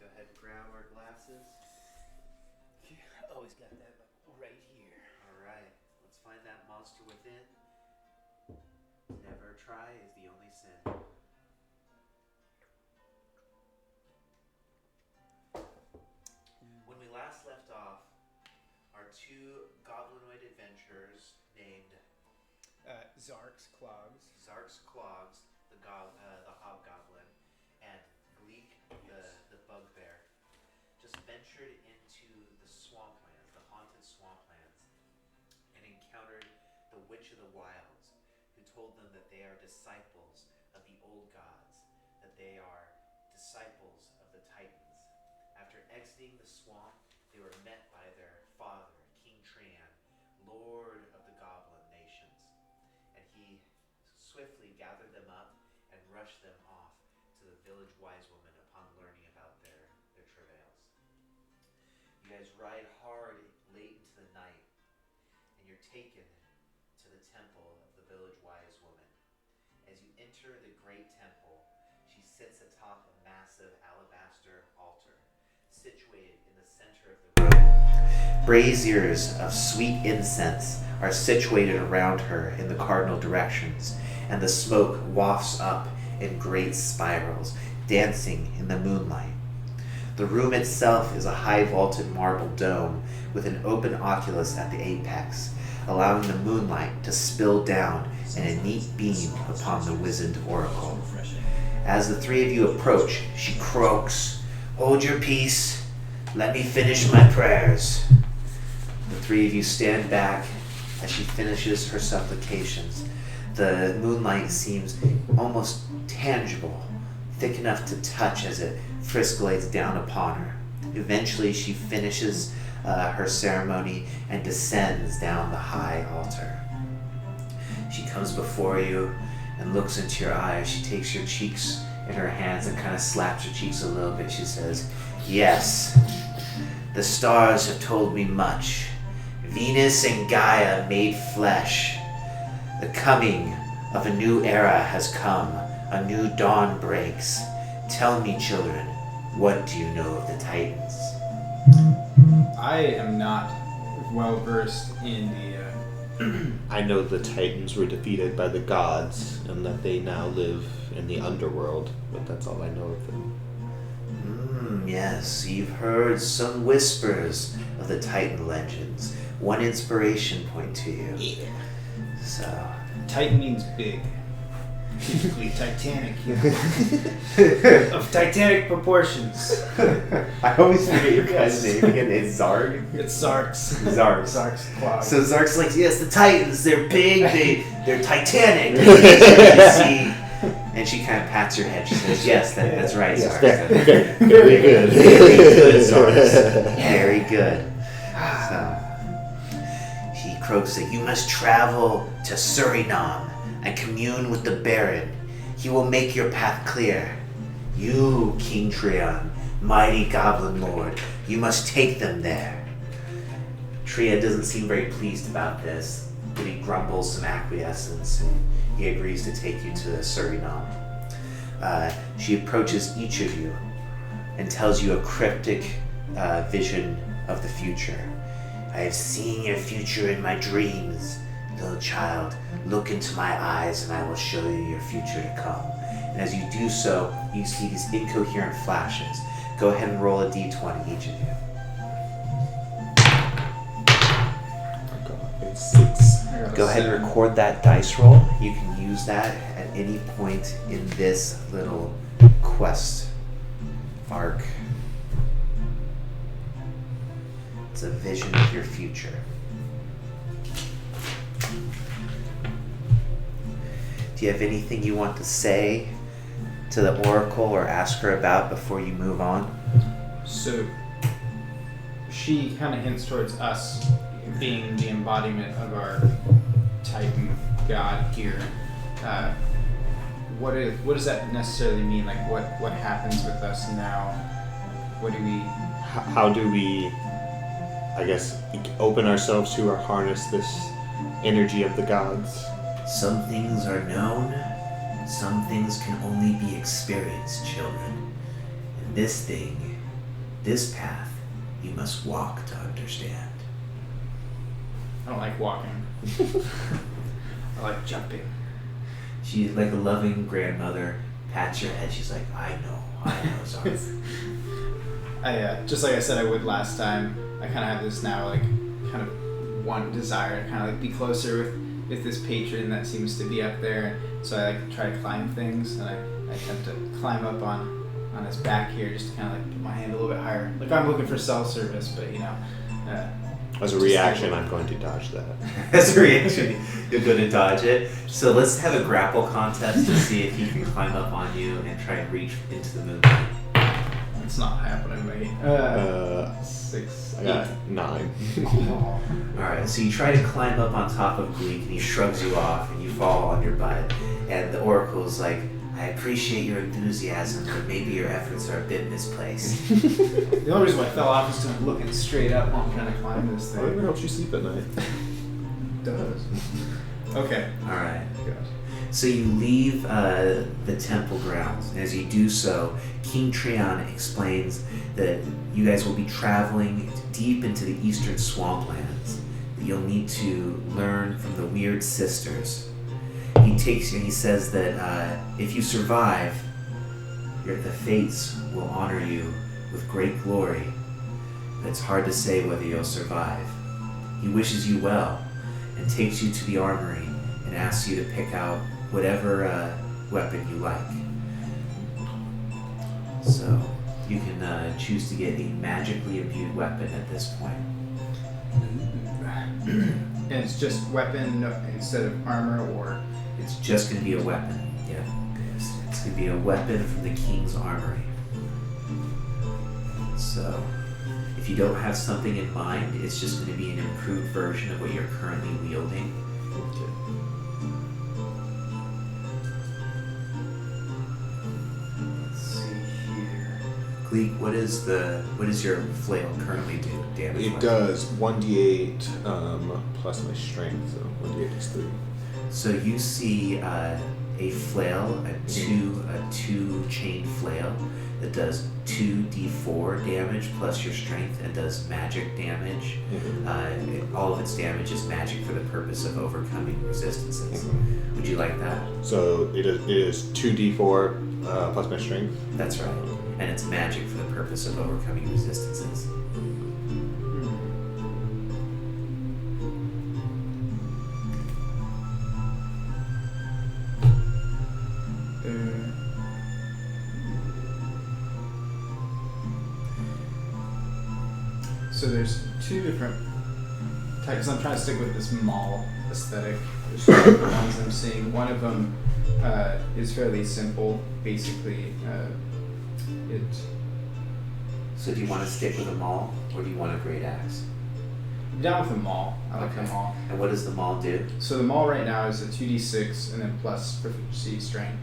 go ahead and grab our glasses. Yeah, always got that right here. Alright, let's find that monster within. Never try is the only sin. When we last left off, our two goblinoid adventurers named Zark's Clogs. The hobgoblin, and Gleek, the bugbear, just ventured into the swamplands, the haunted swamplands, and encountered the Witch of the Wilds, who told them that they are disciples of the old gods, that they are disciples of the Titans. After exiting the swamp, they were met by their father, King Trian, Lord of the Goblin nations, and he swiftly gathered them up and rushed them off to the village wise woman upon learning about their travails. You guys ride hard late into the night, and you're taken to the temple of the village wise woman. As you enter the great temple, she sits atop a massive alabaster altar, situated in the center of the room. Braziers of sweet incense are situated around her in the cardinal directions, and the smoke wafts up in great spirals, dancing in the moonlight. The room itself is a high vaulted marble dome with an open oculus at the apex, allowing the moonlight to spill down in a neat beam upon the wizened oracle. As the three of you approach, she croaks, "Hold your peace. Let me finish my prayers." The three of you stand back as she finishes her supplications. The moonlight seems almost tangible, thick enough to touch as it friscolates down upon her. Eventually, she finishes her ceremony and descends down the high altar. She comes before you and looks into your eyes. She takes your cheeks in her hands and kind of slaps your cheeks a little bit. She says, "Yes, the stars have told me much. Venus and Gaia made flesh. The coming of a new era has come. A new dawn breaks. Tell me, children, what do you know of the Titans?" I am not well versed in the. I know the Titans were defeated by the gods and that they now live in the underworld, but that's all I know of them. Yes, you've heard some whispers of the Titan legends. One inspiration point to you. Yeah. So. Titan means big. Typically Titanic. Of Titanic proportions. I always forget your guy's name again. It's Zarg? It's Zark's. Zark's Clogs. So Zark's like, yes, the Titans, they're big, they're Titanic. You see. And she kind of pats her head. She says, yes, that's right, Zark. Very good. Very good, Zark. Very good. So he croaks that you must travel to Suriname and commune with the Baron. He will make your path clear. You, King Trian, mighty Goblin Lord, you must take them there. Trian doesn't seem very pleased about this, but he grumbles some acquiescence and he agrees to take you to Suriname. She approaches each of you and tells you a cryptic vision of the future. "I have seen your future in my dreams. Little child, look into my eyes and I will show you your future to come." And as you do so, you see these incoherent flashes. Go ahead and roll a d20, each of you. It's 6. Go ahead and record that dice roll. You can use that at any point in this little quest arc. It's a vision of your future. Do you have anything you want to say to the Oracle or ask her about before you move on? So she kind of hints towards us being the embodiment of our Titan god here. What does that necessarily mean? Like what happens with us now? What do we? How do we, I guess, open ourselves to or harness this energy of the gods? Some things are known, some things can only be experienced, children. And this thing This path you must walk to understand. I don't like walking. I like jumping. She's like a loving grandmother, pats your head. She's like, I know, Zarth. Just like I said I would last time, I kind of have this now, like, kind of one desire to kind of like be closer with this patron that seems to be up there. So I like to try to climb things, and I attempt to climb up on his back here, just to kind of like put my hand a little bit higher. Like I'm looking for self-service, but you know. As a reaction, I'm going to dodge that. As a reaction, you're going to dodge it. So let's have a grapple contest to see if he can climb up on you and try and reach into the moonlight. It's not happening, mate. 6, I got 8. 9. Alright, so you try to climb up on top of Gleek, and he shrugs you off, and you fall on your butt. And the oracle's like, I appreciate your enthusiasm, but maybe your efforts are a bit misplaced. The only reason why I fell off is because I'm looking straight up while I'm trying to climb this Well, it thing. helps you sleep at night. It does. Okay. Alright. Gosh. So you leave the temple grounds, and as you do so, King Treon explains that you guys will be traveling deep into the eastern swamplands. That you'll need to learn from the weird sisters. He says that if you survive, the fates will honor you with great glory. But it's hard to say whether you'll survive. He wishes you well and takes you to the armory and asks you to pick out whatever weapon you like. So you can choose to get a magically imbued weapon at this point. And it's just weapon instead of armor, or It's just going to be a weapon. Yeah. It's going to be a weapon from the king's armory. So if you don't have something in mind, it's just going to be an improved version of what you're currently wielding. Let's see here. Gleek, what does your flail currently do damage? It does 1d8 plus my strength, so 1d8 is 3. So you see a flail, a two chain flail that does 2d4 damage plus your strength and does magic damage. All of its damage is magic for the purpose of overcoming resistances. Would you like that? So it is 2d4 plus my strength. That's right. And it's magic for the purpose of overcoming resistances. So there's 2 different types. I'm trying to stick with this mall aesthetic. There's 2 different ones I'm seeing. One of them is fairly simple. Basically, it. So do you want to stick with a maul, or do you want a great axe? I'm down with the mall. I like Okay. the mall. And what does the maul do? So the mall right now is a 2d6 and then plus proficiency strength.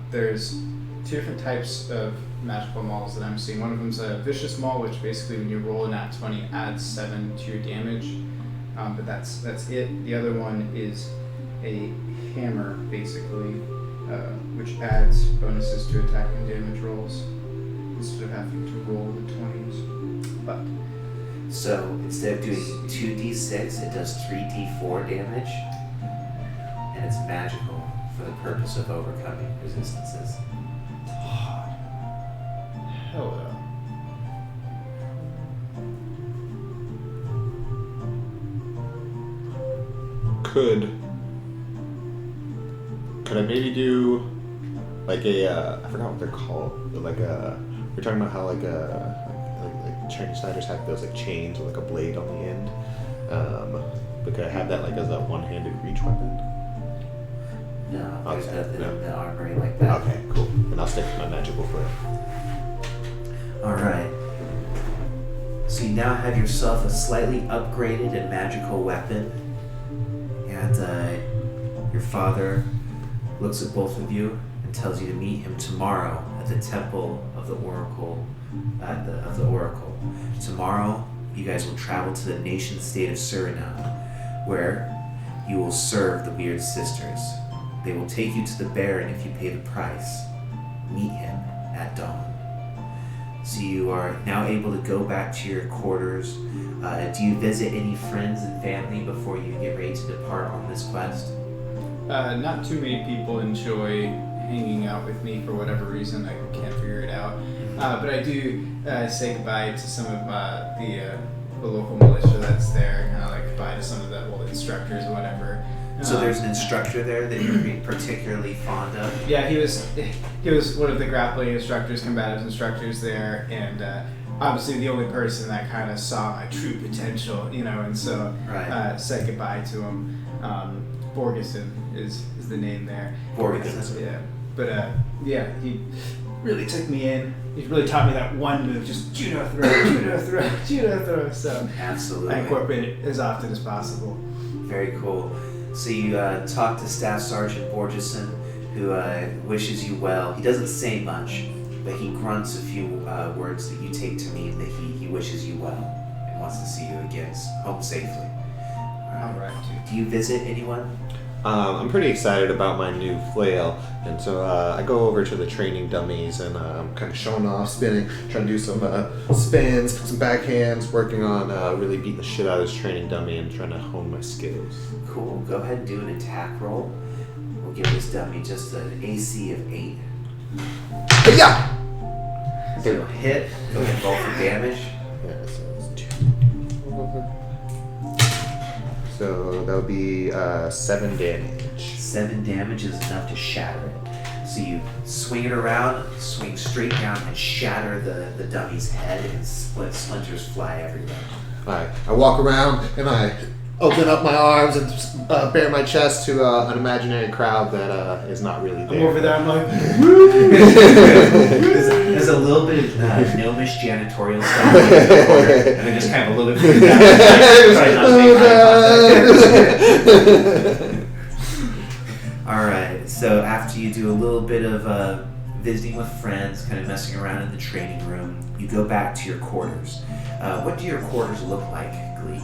There's 2 different types of magical mauls that I'm seeing. One of them's a vicious maul, which basically when you roll a nat 20 adds 7 to your damage. But that's it. The other one is a hammer, basically, which adds bonuses to attack and damage rolls instead of having to roll the 20s. But So instead of doing 2d6, it does 3d4 damage, and it's magical for the purpose of overcoming resistances. hell Could I maybe do like a I forgot what they're called, but like we're talking about how like Chinese fighters have those like chains with like a blade on the end. But could I have that like as a one-handed reach weapon? No, there's Okay, nothing no. in the armory like that. Okay, cool. And I'll stick with my magical foot. Alright. So you now have yourself a slightly upgraded and magical weapon. And your father looks at both of you and tells you to meet him tomorrow at the temple of the oracle. Tomorrow, you guys will travel to the nation state of Suriname, where you will serve the Weird Sisters. They will take you to the Baron if you pay the price. Meet him at dawn. So you are now able to go back to your quarters. Do you visit any friends and family before you get ready to depart on this quest? Not too many people enjoy hanging out with me for whatever reason. I can't figure it out. But I do say goodbye to some of the local militia that's there. Kind of like goodbye to some of the old instructors or whatever. So there's an instructor there that you're particularly fond of? Yeah, he was one of the grappling instructors, combative instructors there, and obviously the only person that kind of saw my true potential, and so said goodbye to him. Borgeson is the name there. Borgeson. Yeah, but he really took me in. He really taught me that one move, just judo throw, judo throw, judo throw. So absolutely, I incorporate it as often as possible. Very cool. So you talk to Staff Sergeant Borgeson, who wishes you well. He doesn't say much, but he grunts a few words that you take to mean that he wishes you well and wants to see you again home safely. All right. Do you visit anyone? I'm pretty excited about my new flail, and so I go over to the training dummies and I'm kind of showing off, spinning, trying to do some spins, some backhands, working on really beating the shit out of this training dummy and trying to hone my skills. Cool. Go ahead and do an attack roll. We'll give this dummy just an AC of 8. Yeah. So you'll hit. Go ahead and roll for damage. Yeah, so it's 2. So that would be 7 damage. 7 damage is enough to shatter it. So you swing it around, swing straight down, and shatter the dummy's head, and splinters fly everywhere. I walk around and I open up my arms and bare my chest to an imaginary crowd that is not really there. I'm over there, I'm like, there's a little bit of gnomish janitorial stuff in the corner, and then just kind of a little bit further down. Try not to make eye contact. Alright, so after you do a little bit of visiting with friends, kind of messing around in the training room, you go back to your quarters. What do your quarters look like, Gleek?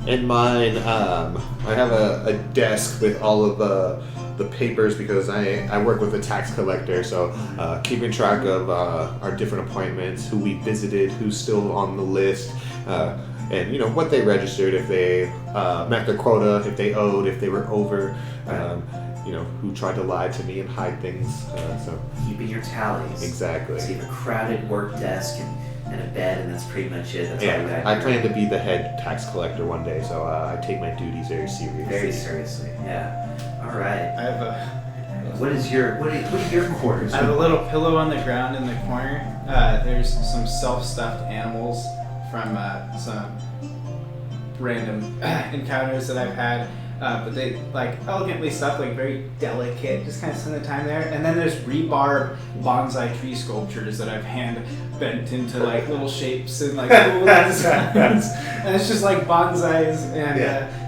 In mine, I have a desk with all of the papers because I work with a tax collector, so keeping track of our different appointments, who we visited, who's still on the list, and what they registered, if they met their quota, if they owed, if they were over, who tried to lie to me and hide things. So keeping your tallies. Exactly. So you have a crowded work desk and a bed, and that's pretty much it. That's all you got. I plan to be the head tax collector one day, so I take my duties very seriously. Very seriously, yeah. All right. I have What are your quarters? I have a little pillow on the ground in the corner. There's some self-stuffed animals from some random encounters that I've had. But they elegantly stuffed, very delicate, just kind of spend the time there. And then there's rebarb bonsai tree sculptures that I've hand bent into little shapes and cool designs. And it's just bonsais and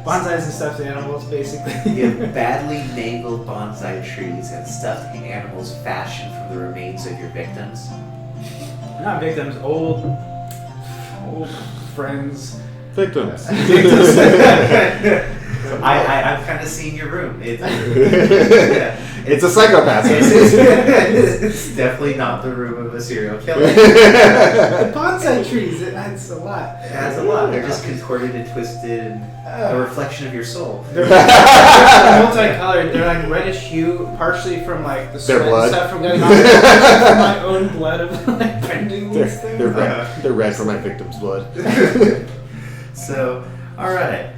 bonsais and stuffed animals, basically. You have badly mangled bonsai trees and stuffed animals fashioned from the remains of your victims. Not victims, old friends. Victims. I'm kind of seeing your room. It's a psychopath. It's definitely not the room of a serial killer. The bonsai trees, it adds a lot. It adds a lot. They're just contorted and twisted and a reflection of your soul. They're multicolored. They're reddish hue, partially from the sweat and stuff from getting on my own blood of bending these things. They're red. They're red for my victim's blood. So, all right.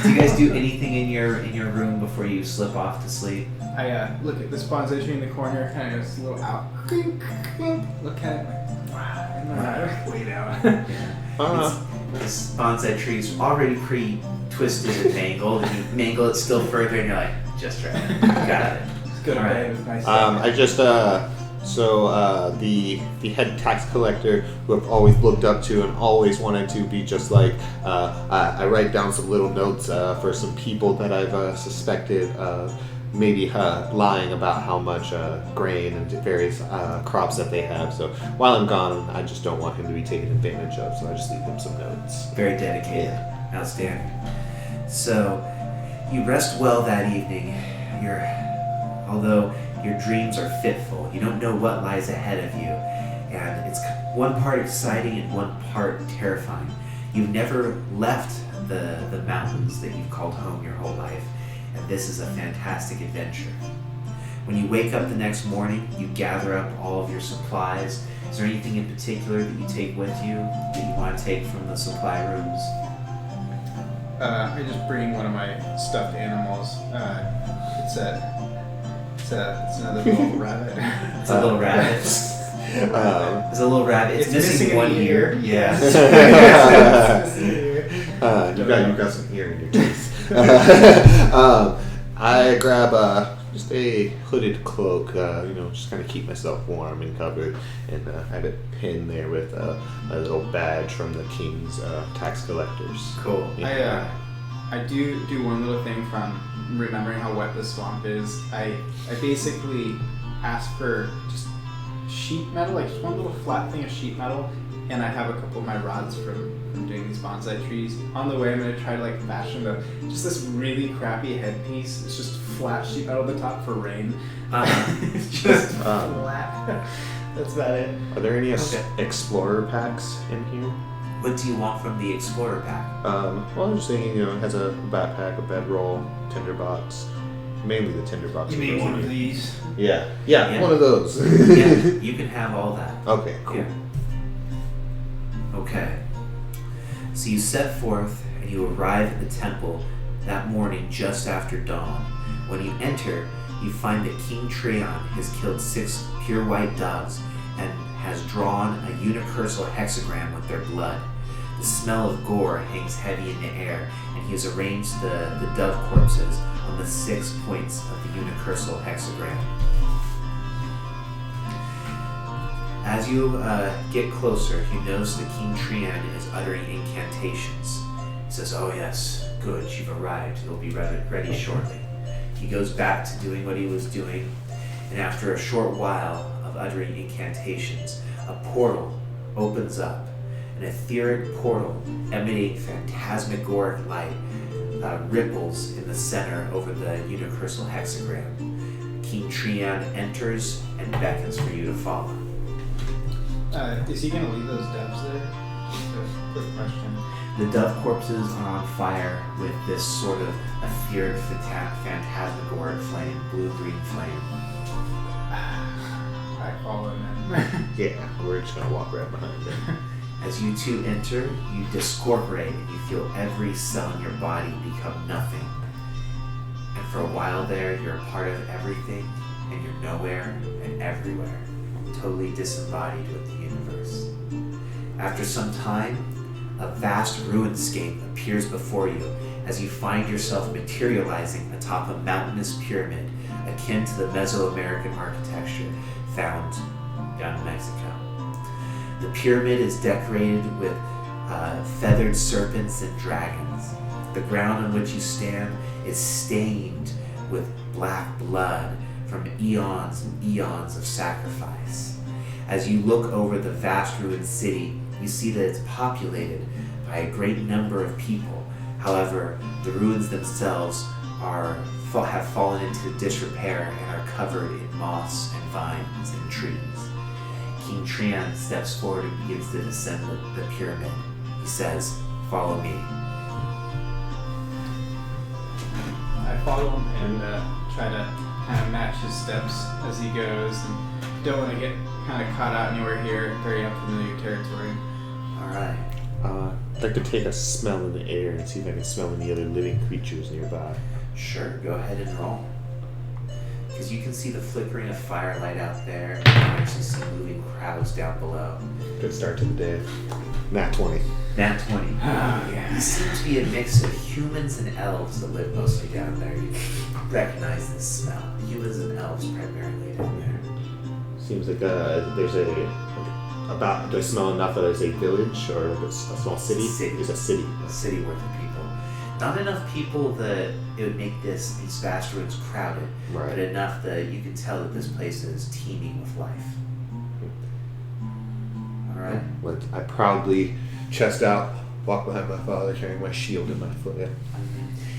Do you guys do anything in your room before you slip off to sleep? I look at this bonsai tree in the corner, kind of just a little out. Look at it, wow, and then I lay down. This bonsai tree's already pretty twisted and mangled, and you mangle it still further, and you're like, just right. Got it. It's good. All right. With nice I just the head tax collector, who I've always looked up to and always wanted to be just like, I write down some little notes for some people that I've suspected maybe lying about how much grain and various crops that they have. So while I'm gone, I just don't want him to be taken advantage of, so I just leave him some notes. Very dedicated. Outstanding. So you rest well that evening. Although Your dreams are fitful. You don't know what lies ahead of you. And it's one part exciting and one part terrifying. You've never left the mountains that you've called home your whole life. And this is a fantastic adventure. When you wake up the next morning, you gather up all of your supplies. Is there anything in particular that you take with you that you want to take from the supply rooms? I just bring one of my stuffed animals. It's another little rabbit. It's a little rabbit. It's a little rabbit. It's missing one ear. Yeah. You've got some ear in your teeth. I grab just a hooded cloak, just kind of keep myself warm and covered, and I have it pinned there with a little badge from the king's tax collectors. Cool. Yeah. I do one little thing from remembering how wet the swamp is. I basically ask for just sheet metal, like just one little flat thing of sheet metal, and I have a couple of my rods from doing these bonsai trees. On the way, I'm going to try to fashion just this really crappy headpiece. It's just flat sheet metal at the top for rain. It's just flat. That's about it. Are there any explorer packs in here? What do you want from the explorer pack? Well, I'm just thinking, it has a backpack, a bedroll, tinderbox. Mainly the tinderbox. You mean one of these? Yeah, one of those. Yeah, you can have all that. Okay, cool. Yeah. Okay. So you set forth and you arrive at the temple that morning just after dawn. When you enter, you find that King Treon has killed 6 pure white doves and has drawn a unicursal hexagram with their blood. The smell of gore hangs heavy in the air, and he has arranged the dove corpses on the 6 points of the unicursal hexagram. As you get closer, you notice that King Treon is uttering incantations. He says, "Oh yes, good, you've arrived. You'll be ready shortly." He goes back to doing what he was doing, and after a short while of uttering incantations, a portal opens up. An etheric portal emanating phantasmagoric light ripples in the center over the unicursal hexagram. King Treon enters and beckons for you to follow. Is he going to leave those doves there? Just a quick question. The dove corpses are on fire with this sort of etheric phantasmagoric flame, blue-green flame. I follow him in. Yeah, we're just going to walk right behind him. As you two enter, you discorporate and you feel every cell in your body become nothing. And for a while there, you're a part of everything, and you're nowhere and everywhere, totally disembodied with the universe. After some time, a vast ruinscape appears before you as you find yourself materializing atop a mountainous pyramid akin to the Mesoamerican architecture found down in Mexico. The pyramid is decorated with feathered serpents and dragons. The ground on which you stand is stained with black blood from eons and eons of sacrifice. As you look over the vast ruined city, you see that it's populated by a great number of people. However, the ruins themselves have fallen into disrepair and are covered in moss and vines and trees. King Treon steps forward and begins to descend the pyramid. He says, "Follow me." I follow him and try to kind of match his steps as he goes, and don't want to get kind of caught out anywhere here, very unfamiliar territory. All right. I'd like to take a smell in the air and see if I can smell any other living creatures nearby. Sure, go ahead and roll. Because you can see the flickering of firelight out there, and you can actually see moving crowds down below. Good start to the day. Nat 20. Nat 20. Ah, yeah. There seems to be a mix of humans and elves that live mostly down there. You recognize this smell. Humans and elves primarily down there. Seems like there's do I smell enough that there's a village or like a small city? City. There's a city. A city worth of people. Not enough people that it would make these vast ruins crowded, Right. but enough that you can tell that this place is teeming with life. Alright? Like I proudly chest out, walk behind my father carrying my shield in my foot. Yeah.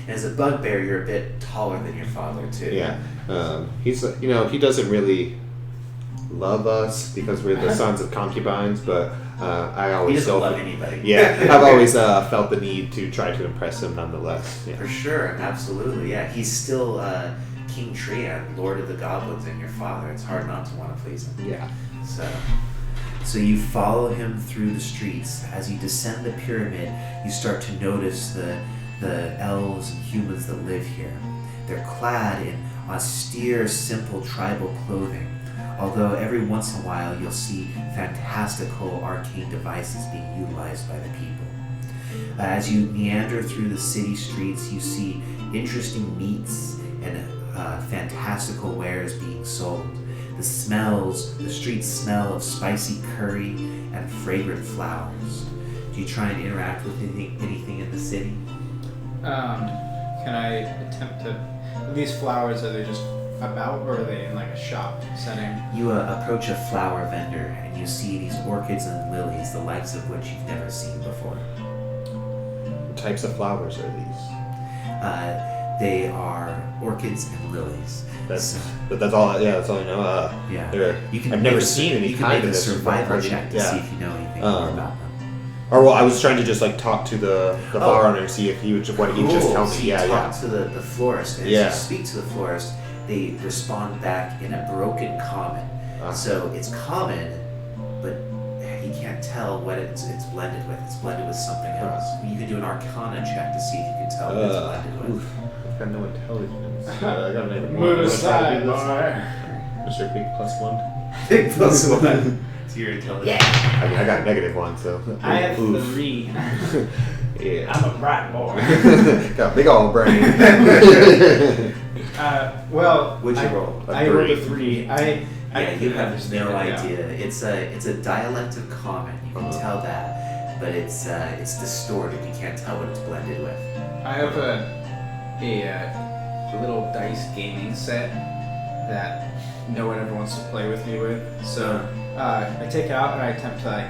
And as a bugbear, you're a bit taller than your father too. Yeah. He's he doesn't really love us because we're the sons of concubines, but I always He doesn't felt love anybody. Yeah, I've always felt the need to try to impress him nonetheless. Yeah. For sure, absolutely. Yeah, he's still King Trian, Lord of the Goblins, and your father. It's hard not to want to please him. Yeah. So you follow him through the streets. As you descend the pyramid, you start to notice the elves and humans that live here. They're clad in austere, simple tribal clothing, although every once in a while you'll see fantastical arcane devices being utilized by the people. As you meander through the city streets, you see interesting meats and fantastical wares being sold. The streets smell of spicy curry and fragrant flowers. Do you try and interact with anything in the city? Can I attempt to... These flowers, are they just about, or are they in like a shop setting? You approach a flower vendor and you see these orchids and lilies, the likes of which you've never seen before. What types of flowers are these? They are orchids and lilies. That's all. Yeah, that's all I know. Yeah. I've never seen any You can kind make of a this. survival check to Yeah. see if you know anything more about them. Or well, I was trying to just like talk to the flower owner and see if he would just tell me. So you talk to the florist, and as you speak to the florist, they respond back in a broken common. So it's common, but you can't tell what it's blended with. It's blended with something else. You can do an Arcana check to see if you can tell what it's blended with. I've got no intelligence. I got an Move aside, boy. Mr. Big +1. Big +1 to your intelligence. Yeah. I mean, I got -1, so. I have 3. Yeah. I'm a bright boy. Got a big old brain. Well, What'd you roll? I rolled a 3. You have understand no it, idea. It's a dialect of common. You can tell that, but it's distorted. You can't tell what it's blended with. I have a little dice gaming set that no one ever wants to play with me with. So I take it out and I attempt to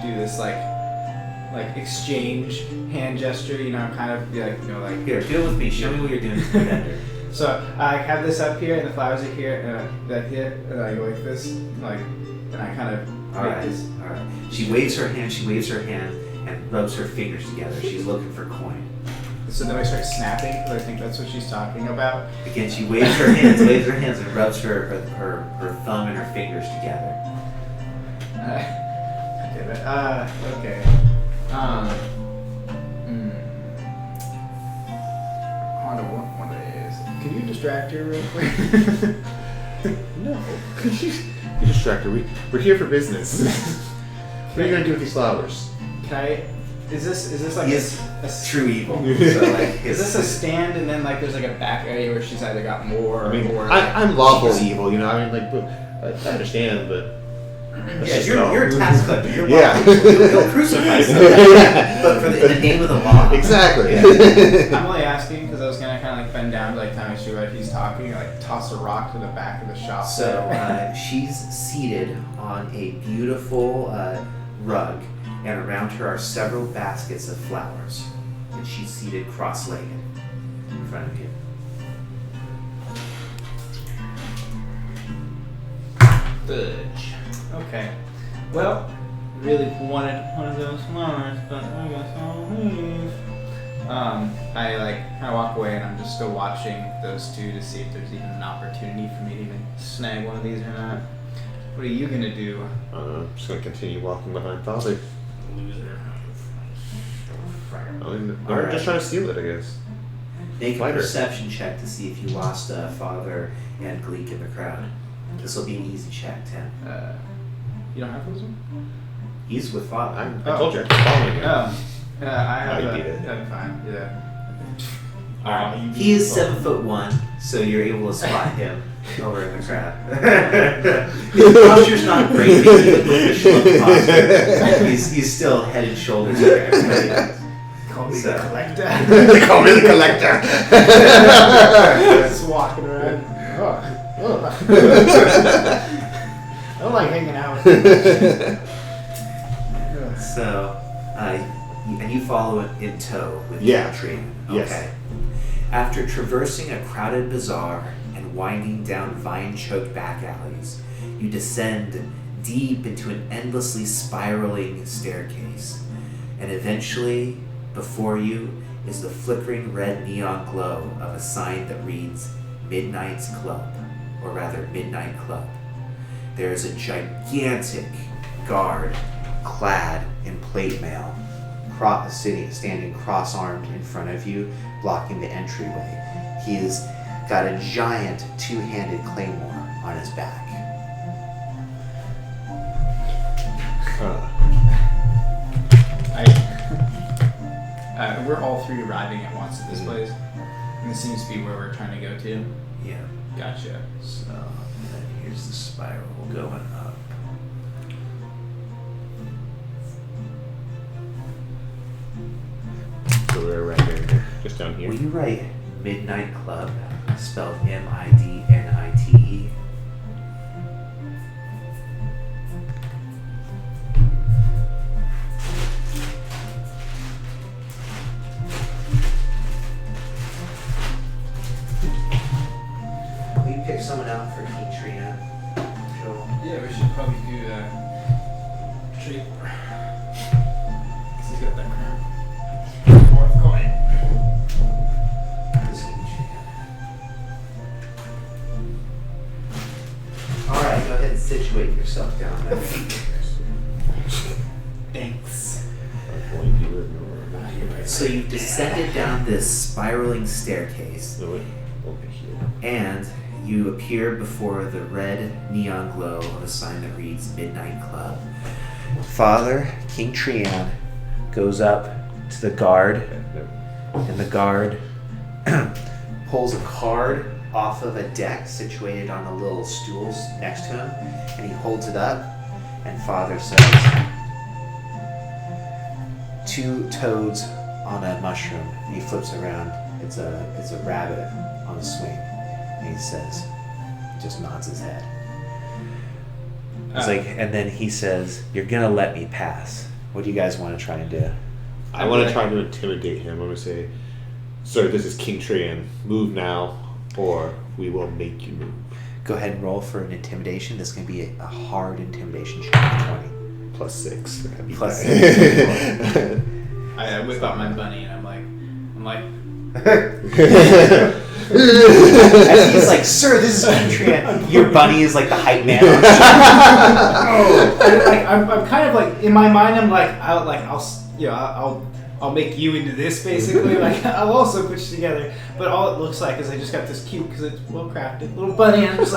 do this exchange hand gesture. kind of be Here, do it with me. Show me what you're doing to the vendor. So I have this up here and the flowers are here and that here and I go like this and I kind of All right. She waves her hand and rubs her fingers together. She's looking for coin. So then I start snapping because I think that's what she's talking about. Again, she waves her hands and rubs her thumb and her fingers together. Okay. I don't know what it is. Can you distract her real quick? No. You distract her. We're here for business. What are you gonna do with these flowers? Can I? Is this like a True evil. So is this a stand and then there's a back area where she's either got more or I'm lawful evil, I mean, I understand, but you're a tax collector. You're yeah. You'll crucify someone, but in the name of the law. Exactly. Yeah. I'm only asking because I was gonna kind of bend down to kind of see what he's talking, toss a rock to the back of the shop. So she's seated on a beautiful rug, and around her are several baskets of flowers, and she's seated cross-legged in front of you. Fudge. Okay. Well, really wanted one of those flowers, but I guess I'll leave. I kind of walk away and I'm just still watching those two to see if there's even an opportunity for me to even snag one of these or not. What are you gonna do? I'm just gonna continue walking behind father. Loser. I'm just trying to steal it, I guess. Make a perception check to see if you lost Father and Gleek in the crowd. This will be an easy check, Tim. You don't have those ones? He's with Father. I told you, I'm following him. I have you that. beat it. That's fine, yeah. Alright. He is 7'1", so you're able to spot him over in the crowd. His posture's not great, but even with the schmuck posture, he's still head and shoulders over everybody else. Call me So- the collector. They call me the collector. Just walking around. I don't like hanging out. So, and you follow it in tow with Yeah. the tree. Yes. Okay. After traversing a crowded bazaar and winding down vine-choked back alleys, you descend deep into an endlessly spiraling staircase, and eventually, before you, is the flickering red neon glow of a sign that reads Midnight's Club, or rather Midnight Club. There is a gigantic guard clad in plate mail, standing cross-armed in front of you, blocking the entryway. He's got a giant two-handed claymore on his back. We're all three arriving at once at this place, and this seems to be where we're trying to go to. Yeah. Gotcha. So then here's the spiral going up. So we're right here, just down here. Will you write Midnight Club, spelled M-I-D-N-I-T-E? Will you pick someone out for King Trina, Joel? Yeah, we should probably do tree. Cause he's got that crown. Fourth coin. Who's King Trina? Alright, go ahead and situate yourself down there. Thanks. So you've descended down this spiraling staircase, Over here. and you appear before the red neon glow of a sign that reads Midnight Club. Father, King Trian, goes up to the guard, and the guard pulls a card off of a deck situated on a little stool next to him, and he holds it up, and Father says, 2 toads on a mushroom. And he flips it around. It's a rabbit on a swing. And he says, just nods his head. It's and then he says, "You're gonna let me pass. What do you guys want to try and do?" I want to try to intimidate him. I'm going to say, sir, this is King Trian. Move now, or we will make you move. Go ahead and roll for an intimidation. This is gonna be a hard intimidation check. 20. +6. Plus 6. I whip out my bunny and I'm like. As he's like, "Sir, this is King Trian." Your bunny is like the hype man. I'm kind of like in my mind. I'm like, I'll make you into this basically. Like I'll also put you together. But all it looks like is I just got this cute because it's well crafted little bunny. And I'm just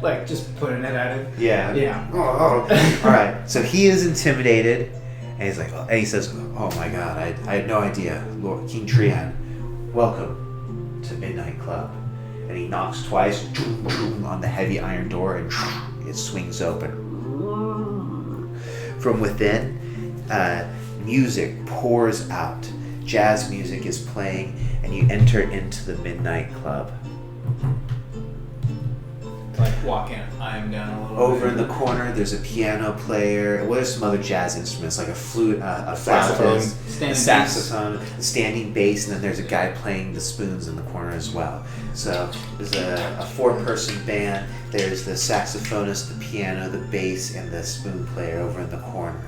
like just putting it at him. Yeah. Yeah. Oh. All right. So he is intimidated, and he's like, and he says, "Oh my God, I had no idea, Lord King Trian. Welcome to Midnight Club." And he knocks twice on the heavy iron door, and it swings open. From within, music pours out. Jazz music is playing, and you enter into the Midnight Club. Like walking, I'm down a little Over bit. in the corner, there's a piano player. Well, there's some other jazz instruments, like a flute, a saxophone. flautist, a saxophone, a standing bass, and then there's a guy playing the spoons in the corner as well. So there's a 4-person band. There's the saxophonist, the piano, the bass, and the spoon player over in the corner.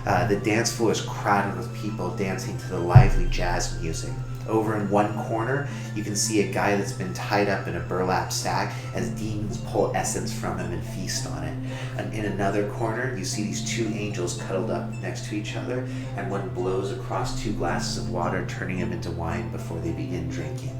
The dance floor is crowded with people dancing to the lively jazz music. Over in one corner, you can see a guy that's been tied up in a burlap sack as demons pull essence from him and feast on it. And in another corner, you see these 2 angels cuddled up next to each other, and one blows across 2 glasses of water, turning them into wine before they begin drinking.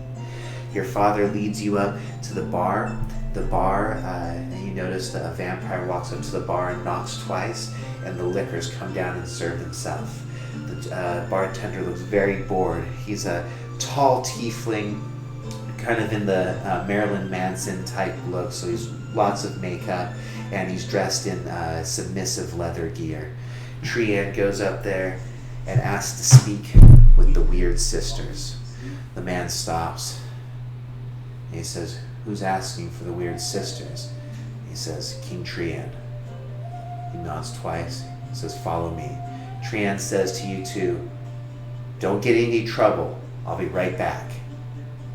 Your father leads you up to the bar. And you notice that a vampire walks up to the bar and knocks twice, and the liquors come down and serve himself. The bartender looks very bored. He's a tall tiefling, kind of in the Marilyn Manson type look, so he's lots of makeup, and he's dressed in submissive leather gear. Trian goes up there and asks to speak with the Weird Sisters. The man stops. And he says, "Who's asking for the Weird Sisters?" He says, "King Trian." He nods twice. He says, "Follow me." Trian says to you 2, "Don't get in any trouble. I'll be right back."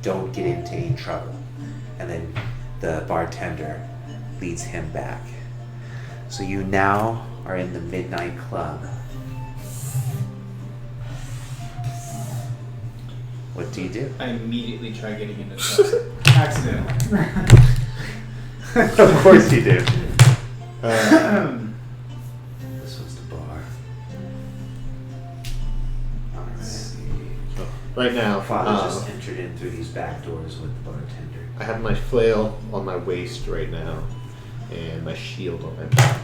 don't get into any trouble. And then the bartender leads him back. So you now are in the Midnight Club. What do you do? I immediately try getting into the accidentally. Of course you do. This was the bar. Right now, Father just entered in through these back doors with the bartender. I have my flail on my waist right now, and my shield on my back.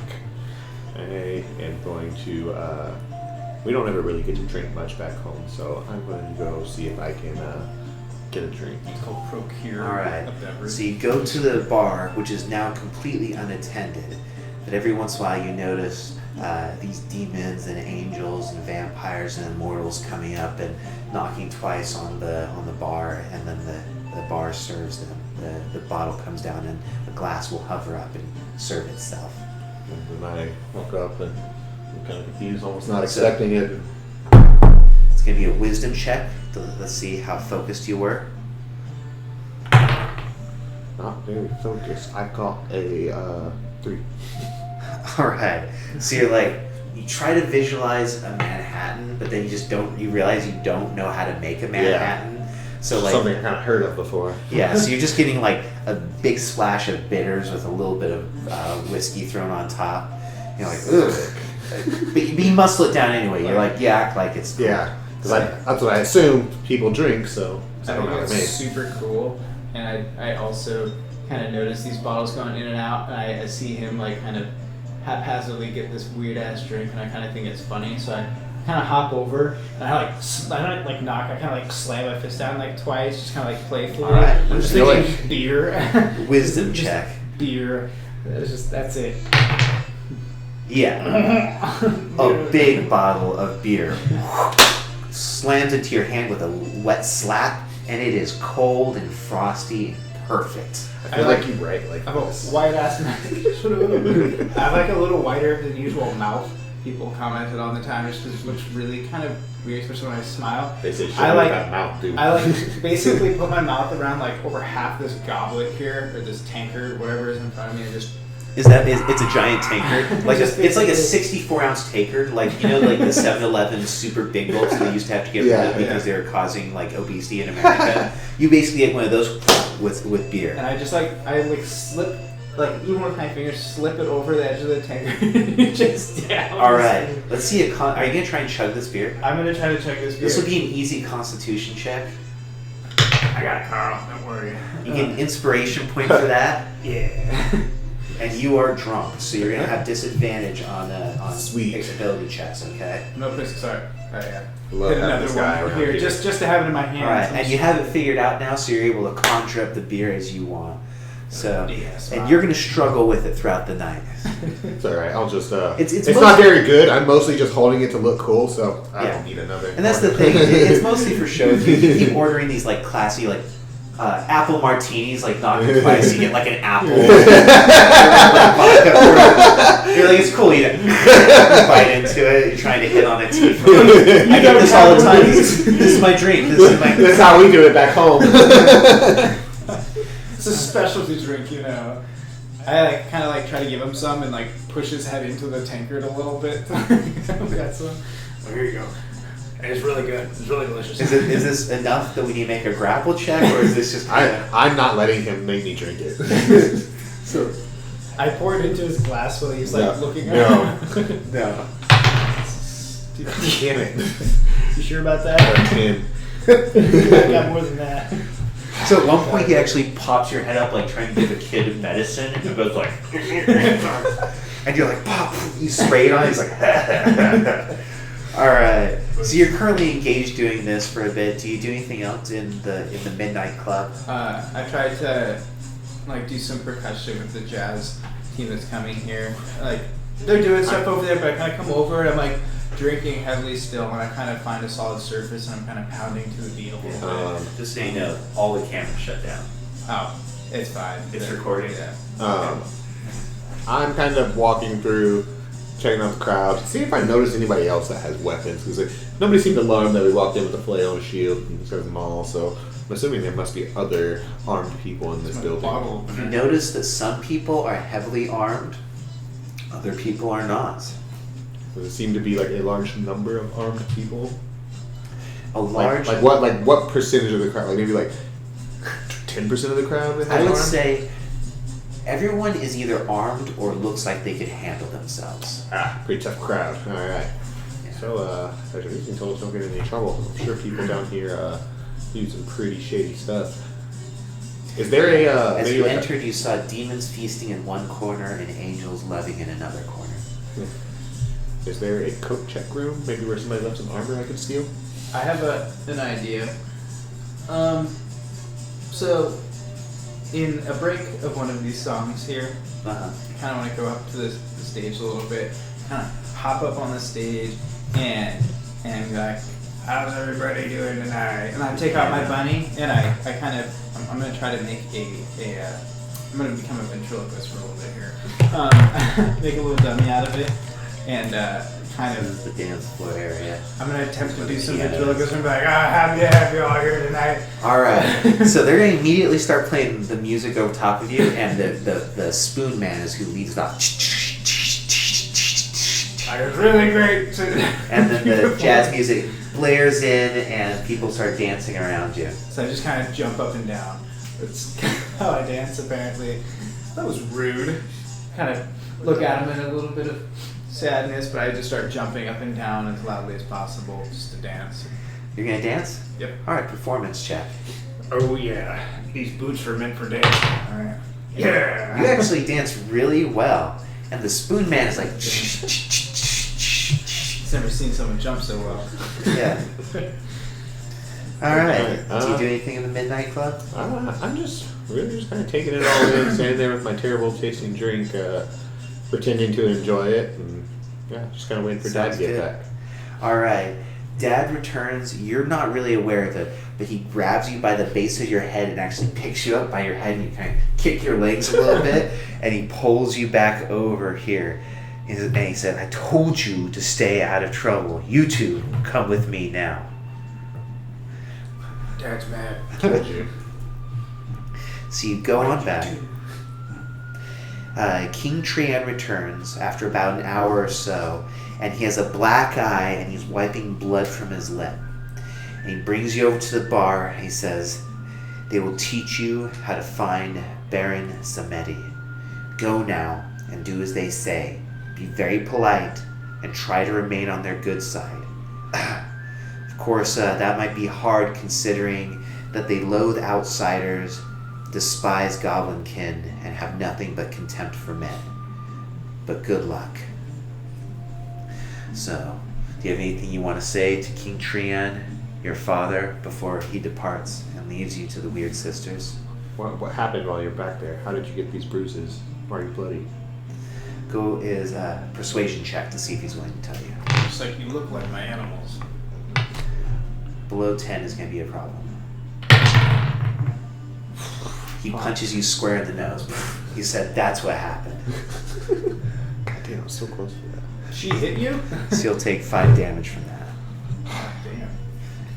I am going to. We don't ever really get to drink much back home, so I'm going to go see if I can get a drink. It's called procure Alright, a beverage. so you go to the bar, which is now completely unattended, but every once in a while you notice these demons and angels and vampires and immortals coming up and knocking twice on the bar, and then the bar serves them. The bottle comes down and a glass will hover up and serve itself. And then I walk up and I'm kind of confused, almost not expecting it. It's going to be a wisdom check. Let's see how focused you were. Not very focused. I got a 3. Alright, so you're like, you try to visualize a Manhattan, but then you realize you don't know how to make a Manhattan. So like something I kind of heard of before. Yeah, so you're just getting like a big splash of bitters with a little bit of whiskey thrown on top. You're like, ugh. But you muscle it down anyway. You're like, you act like it's cool. Yeah, because that's what I assumed people drink, so I I don't know think how to it's make. super cool, and I also kind of notice these bottles going in and out, and I see him like kind of haphazardly get this weird ass drink, and I kind of think it's funny, so I kind of hop over and I don't like knock, I kind of like slam my fist down like twice, just kind of like playfully. Alright, I'm just you're thinking like- beer. Wisdom Just check. Beer. That's it. Yeah. A big bottle of beer slams into your hand with a wet slap, and it is cold and frosty and perfect. I feel like you write like I have a this. white ass mouth. I have like a little whiter than usual mouth. People commented on the time just because it looks really kind of weird, especially when I smile. They say, I "Show like- me that mouth, dude." I like basically put my mouth around like over half this goblet here, or this tankard, whatever is in front of me, and just It's a giant tankard. Like it's like a 64-ounce tankard, like you know, like the 7-Eleven super big gulps that they used to have to get rid of because they were causing like obesity in America. You basically get one of those with beer. and I just like slip, like even with my fingers, slip it over the edge of the tankard, just down. All right, let's see are you gonna try and chug this beer? I'm gonna try to check this beer. This will be an easy Constitution check. I got it, Carl. Don't worry. You get an inspiration point for that, Yeah. and you are drunk, so you're gonna have disadvantage on Sweet. ability checks. Okay. No place. Sorry. Oh yeah. Love Hit having another this guy one around here, here. just to have it in my hand. All right, and you have it figured out now, so you're able to conjure up the beer as you want. So, Yes, and wow. you're gonna struggle with it throughout the night. It's alright, I'll just It's it's not very good. I'm mostly just holding it to look cool, so I Yeah. don't need another. And that's the thing; it's mostly for show. If you keep ordering these like classy like apple martinis, like knocking twice, you get like an apple. You're like, it's cool. You bite into it. You're trying to hit on it. Teeth. I get this all the time. This is my drink. This is my. This is how we do it back home. It's a specialty drink, you know. I like kind of like try to give him some and like push his head into the tankard a little bit. Got some. Oh, here you go. And it's really good. It's really delicious. Is this enough that we need to make a grapple check, or is this just kind of? I'm not letting him make me drink it. So I pour it into his glass while he's like looking No. around. No. Damn it. You sure about that? Tim. I got more than that. So at one point he actually pops your head up like trying to give a kid medicine, and he goes like, and you're like, pop! You spray it on. He's like, all right. So you're currently engaged doing this for a bit. Do you do anything else in the Midnight Club? I tried to like do some percussion with the jazz team that's coming here. Like they're doing stuff over there, but I kind of come over and I'm like drinking heavily still, and I kind of find a solid surface and I'm kind of pounding to the beat a little bit. Just so you know, all the cameras shut down. Oh, it's fine. It's recording. Yeah. I'm kind of walking through, checking out the crowd, see if I notice anybody else that has weapons. Because nobody seemed alarmed that we walked in with a flail and a shield and served them all. So I'm assuming there must be other armed people in this building. You notice that some people are heavily armed, other people are not. Does it seem to be like a large number of armed people? A large... Like what percentage of the crowd? Like maybe like 10% of the crowd? I would say everyone is either armed or looks like they could handle themselves. Pretty tough crowd. Alright. Yeah. So, as you can tell us, don't get in any trouble. I'm sure people down here do some pretty shady stuff. Is there a... As you entered, you saw demons feasting in one corner and angels loving in another corner. Is there a coat check room? Maybe where somebody left some armor I could steal? I have an idea. So, in a break of one of these songs here, I kind of want to go up to the stage a little bit, kind of hop up on the stage, and be like, how's everybody doing tonight? And I take out my bunny, and I'm going to try to make I'm going to become a ventriloquist for a little bit here. Make a little dummy out of it, and kind of... This is the dance floor area. I'm going to attempt to do some ventriloquism and be like, happy to have you all here tonight. Alright, so they're going to immediately start playing the music over top of you, and the spoon man is who leads off. It's really great. And then the jazz music blares in, and people start dancing around you. So I just kind of jump up and down. That's how I dance, apparently. That was rude. Kind of look at him in a little bit of sadness, but I just start jumping up and down as loudly as possible just to dance. You're going to dance? Yep. Alright, performance check. Oh, yeah. These boots were meant for dancing. All right. Yeah. You actually dance really well. And the spoon man is like... Never seen someone jump so well. Yeah. Alright. Do you do anything in the Midnight Club? I'm just kind of taking it all in, standing there with my terrible tasting drink, pretending to enjoy it, and just kind of waiting for Dad to get back. Alright. Dad returns. You're not really aware of it, but he grabs you by the base of your head and actually picks you up by your head, and you kind of kick your legs a little bit, and he pulls you back over here. And he said, I told you to stay out of trouble. You two, come with me now. Dad's mad. I told you. So you go on back. King Trian returns after about an hour or so, and he has a black eye and he's wiping blood from his lip. And he brings you over to the bar and he says, they will teach you how to find Baron Samedi. Go now and do as they say. Be very polite and try to remain on their good side. Of course, that might be hard considering that they loathe outsiders, despise goblinkin, and have nothing but contempt for men. But good luck. So, do you have anything you want to say to King Trian, your father, before he departs and leaves you to the Weird Sisters? What happened while you were back there? How did you get these bruises? Why are you bloody? Go is a persuasion check to see if he's willing to tell you. Just like you look like my animals. Below 10 is going to be a problem. He punches you square in the nose. He said, that's what happened. God damn, I was so close to that. She hit you? So you'll take 5 damage from that. Damn.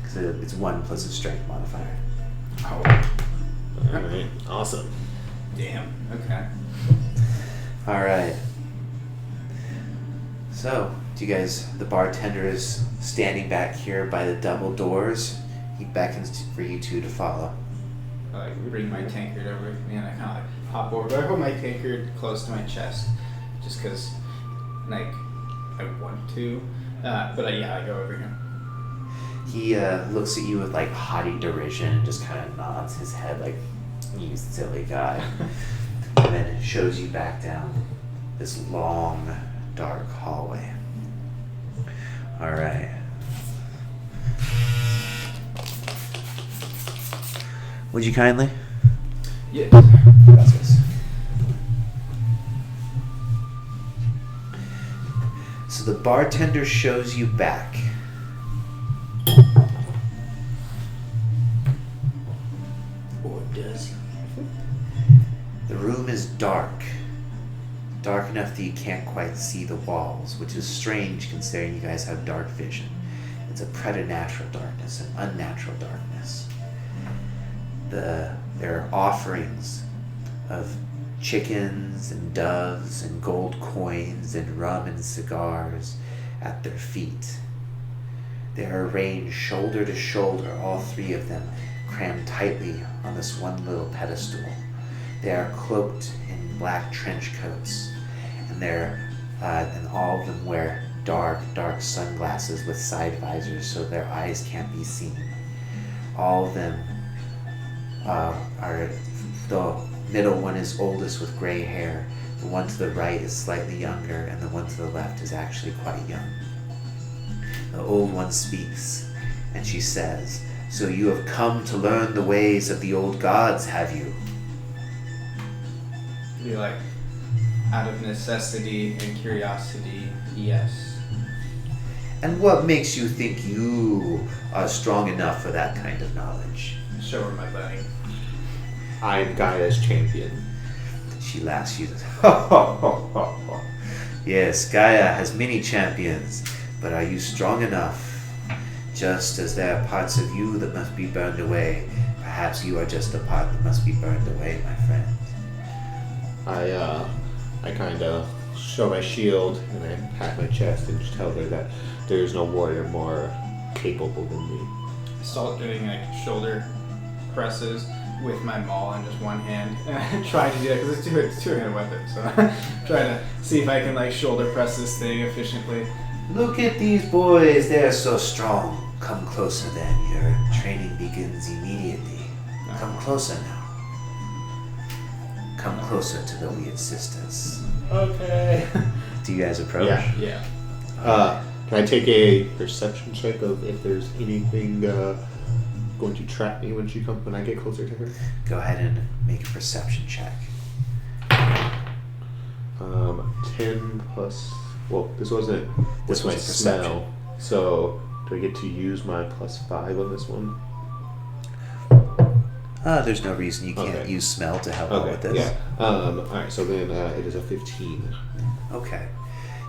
Because it's 1 plus a strength modifier. Oh. Alright, awesome. Damn. Okay. Alright. So, do you guys, the bartender is standing back here by the double doors. He beckons for you two to follow. I bring my tankard over with me and I kind of hop over. But I hold my tankard close to my chest just because, I want to. But I go over here. He looks at you with haughty derision and just kind of nods his head like, you silly guy. And then shows you back down this long, dark hallway. Alright. Would you kindly? Yes. Gracias. So the bartender shows you back. Or does he? The room is dark. Dark enough that you can't quite see the walls, which is strange considering you guys have dark vision. It's a preternatural darkness, an unnatural darkness. there are offerings of chickens and doves and gold coins and rum and cigars at their feet. They are arranged shoulder to shoulder, all three of them, crammed tightly on this one little pedestal. They are cloaked in black trench coats, and all of them wear dark sunglasses with side visors so their eyes can't be seen. All of them are, the middle one is oldest with gray hair, the one to the right is slightly younger, and the one to the left is actually quite young. The old one speaks, and she says, "So you have come to learn the ways of the old gods, have you?" Be like, out of necessity and curiosity, yes. "And what makes you think you are strong enough for that kind of knowledge?" Show her my buddy. I am Gaia's champion. She laughs. She says, "Ho, ho, ho, ho, ho. Yes, Gaia has many champions, but are you strong enough? Just as there are parts of you that must be burned away, perhaps you are just a part that must be burned away, my friend." I kind of show my shield and I pat my chest and just tell her that there is no warrior more capable than me. I start doing like shoulder presses with my maul in just one hand. And I try to do that because it's two-handed weapon, so trying to see if I can like shoulder press this thing efficiently. "Look at these boys, they're so strong. Come closer then, your training begins immediately. Come closer now. Come closer to the weird sisters." Okay. Do you guys approach? Yeah. Yeah. Can I take a perception check of if there's anything going to trap me when I get closer to her? Go ahead and make a perception check. 10 plus. Well, this wasn't This with my was perception. smell. So do I get to use my +5 on this one? There's no reason you can't Okay. use smell to help out with this. Yeah. Alright, so then it is a 15. Okay.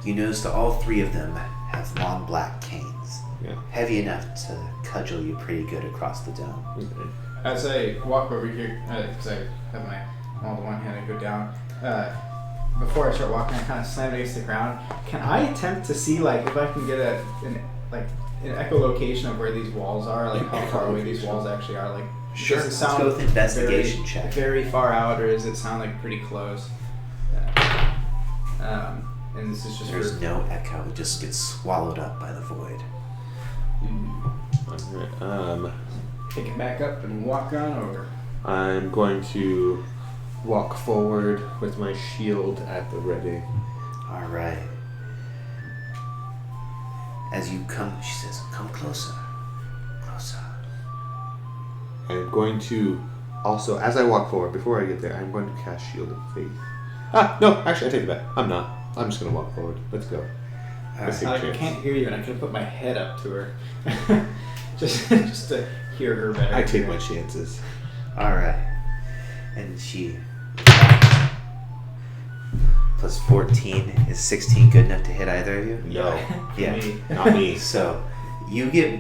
You notice that all three of them have long black canes. Yeah. Heavy enough to cudgel you pretty good across the dome. Okay. As I walk over here, because I have my maul to one hand and go down, before I start walking, I kind of slam against the ground. Can I attempt to see like if I can get an echolocation of where these walls are, like how far away these walls actually are? Like, Sure. does it Let's sound go with investigation very, check. very far out, or does it sound like pretty close? And this is just There's for, no echo. It just gets swallowed up by the void. Alright. pick it back up and walk on over. I'm going to walk forward with my shield at the ready. All right. As you come, she says, "Come closer. Closer." I'm going to also, as I walk forward, before I get there, I'm going to cast Shield of Faith. No, actually, I take it back. I'm not. I'm just going to walk forward. Let's go. Let's take a I chance. can't hear you, and I could have put my head up to her, just to hear her better. I take my chances. All right. And she plus 14 is 16 good enough to hit either of you? No, Yeah. Me. not me. So you get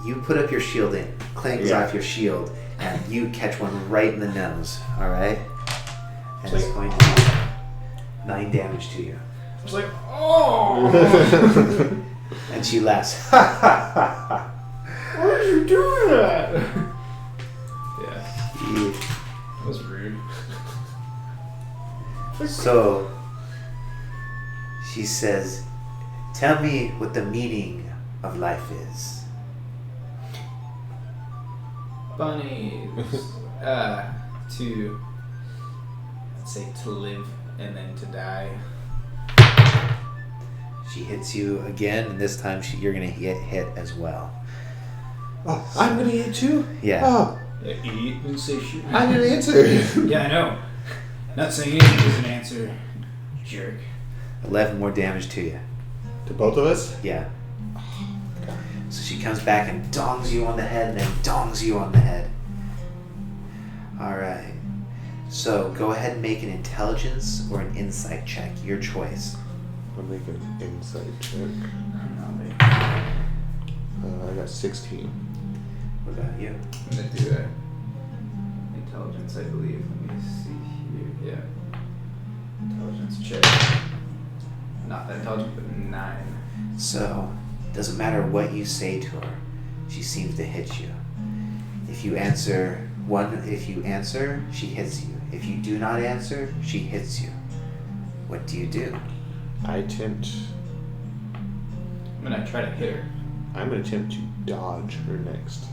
you put up your shield and clanks Yeah. off your shield, and you catch one right in the nose. All right. And It's it's going to do 9 damage to you. I was like, oh! And she laughs. Ha ha ha ha. Why did you do that? Yeah, You- that was rude. So she says, "Tell me what the meaning of life is." Bunnies. To, let's say, to live and then to die. She hits you again, and this time you're gonna get hit as well. Oh, I'm going to hit you? Yeah. Oh, Yeah, eat and say shoot. I'm going to answer. Yeah, I know. Not saying anything is an answer, jerk. 11 more damage to you. To both of us? Yeah. So she comes back and dongs you on the head, and then dongs you on the head. All right. So go ahead and make an intelligence or an insight check, your choice. I'll make an insight check. I got 16. What about you? I'm gonna do intelligence, I believe. Let me see here. Yeah. Intelligence check. Not that intelligent, but 9. So, doesn't matter what you say to her, she seems to hit you. If you answer, she hits you. If you do not answer, she hits you. What do you do? I'm gonna try to hit her. gonna attempt to dodge her next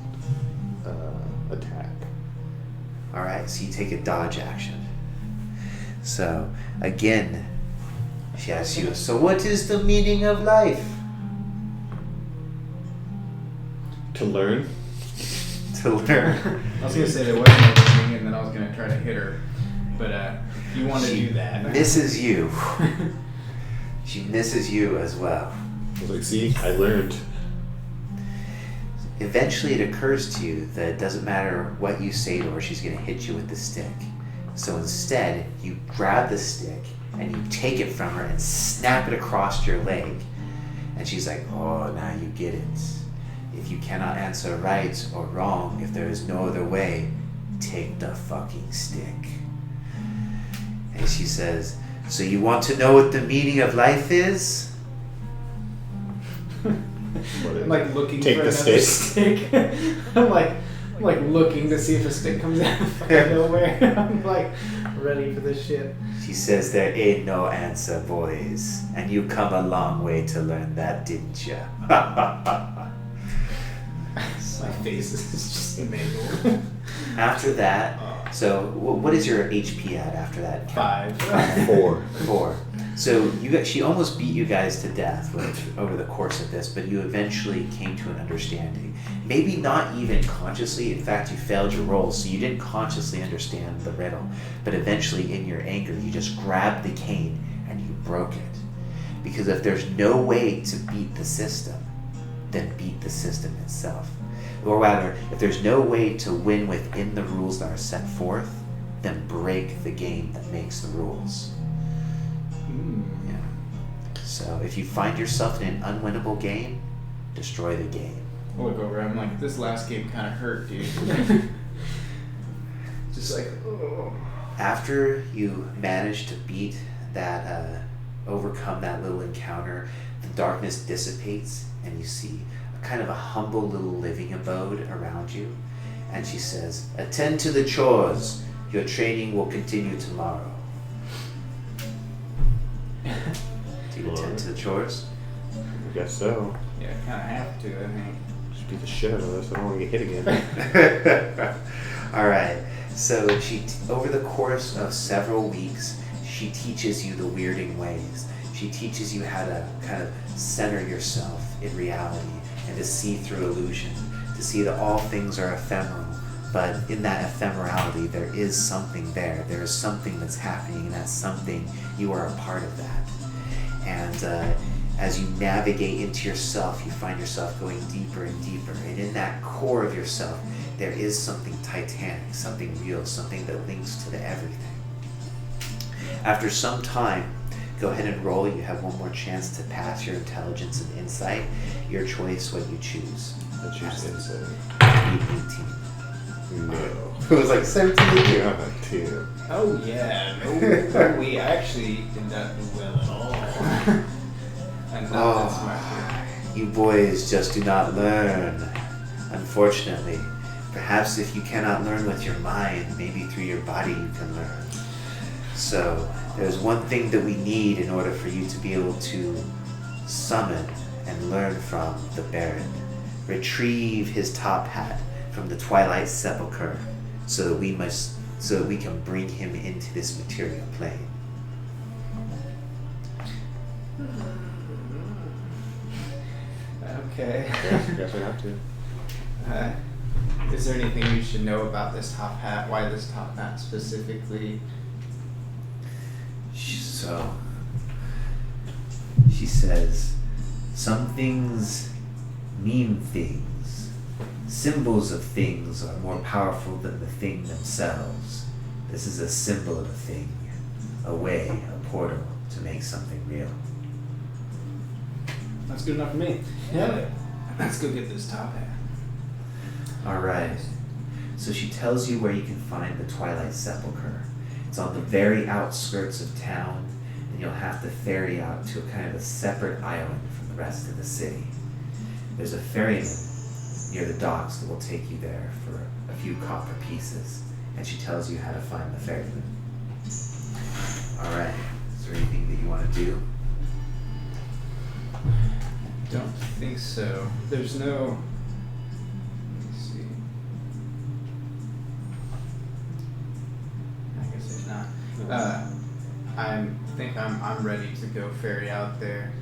attack. Alright, so you take a dodge action. So, again, she asks you, so what is the meaning of life? To learn. To learn. I was gonna say there wasn't anything, and then I was gonna try to hit her. But if you want to do that. Misses you. She misses you as well. I was like, see, I learned. Eventually it occurs to you that it doesn't matter what you say to her, she's going to hit you with the stick. So instead, you grab the stick and you take it from her and snap it across your leg. And she's like, oh, now you get it. If you cannot answer right or wrong, if there is no other way, take the fucking stick. And she says, so you want to know what the meaning of life is? I'm like looking Take for the another stick. I'm like looking to see if a stick comes out of fucking nowhere. I'm like ready for this shit. She says, there ain't no answer, boys. And you come a long way to learn that, didn't you? My face is just mangled. After that, so what is your HP at after that? 5. 4. 4. So she almost beat you guys to death over the course of this, but you eventually came to an understanding. Maybe not even consciously. In fact, you failed your roll, so you didn't consciously understand the riddle. But eventually, in your anger, you just grabbed the cane and you broke it. Because if there's no way to beat the system, then beat the system itself. Or rather, if there's no way to win within the rules that are set forth, then break the game that makes the rules. Yeah. So if you find yourself in an unwinnable game, destroy the game. I look over, I'm like, this last game kind of hurt, dude. Just like, oh. After you manage to beat that, overcome that little encounter, the darkness dissipates and you see a kind of a humble little living abode around you. And she says, attend to the chores. Your training will continue tomorrow. Do you attend to the chores? I guess so. Yeah, I kind of have to, I think. Just beat the shit out of this. I don't want to get hit again. All right. So over the course of several weeks, she teaches you the weirding ways. She teaches you how to kind of center yourself in reality and to see through illusion, to see that all things are ephemeral. But in that ephemerality, there is something there. There is something that's happening, and that something, you are a part of that. And as you navigate into yourself, you find yourself going deeper and deeper. And in that core of yourself, there is something titanic, something real, something that links to the everything. After some time, go ahead and roll. You have one more chance to pass your intelligence and insight. Your choice, what you choose. I choose insight. 18. No. It was like 17. Yeah, 2. Oh yeah, no, we actually did not do well at all. I'm not that smart here. You boys just do not learn, unfortunately. Perhaps if you cannot learn with your mind, maybe through your body you can learn. So there's one thing that we need in order for you to be able to summon and learn from the Baron. Retrieve his top hat from the Twilight Sepulchre so that we can bring him into this material plane. Okay. Guess we have to. Is there anything we should know about this top hat? Why this top hat specifically? So, she says, some things mean things. Symbols of things are more powerful than the thing themselves. This is a symbol of a thing, a way, a portal to make something real. That's good enough for me. Yeah. Let's go get this top hat. All right. So she tells you where you can find the Twilight Sepulchre. It's on the very outskirts of town, and you'll have to ferry out to a kind of a separate island from the rest of the city. There's a ferryman near the docks that will take you there for a few copper pieces, and she tells you how to find the ferryman. Alright, is there anything that you want to do? Don't think so. There's no. Let's see. I guess there's not. I'm ready to go ferry out there.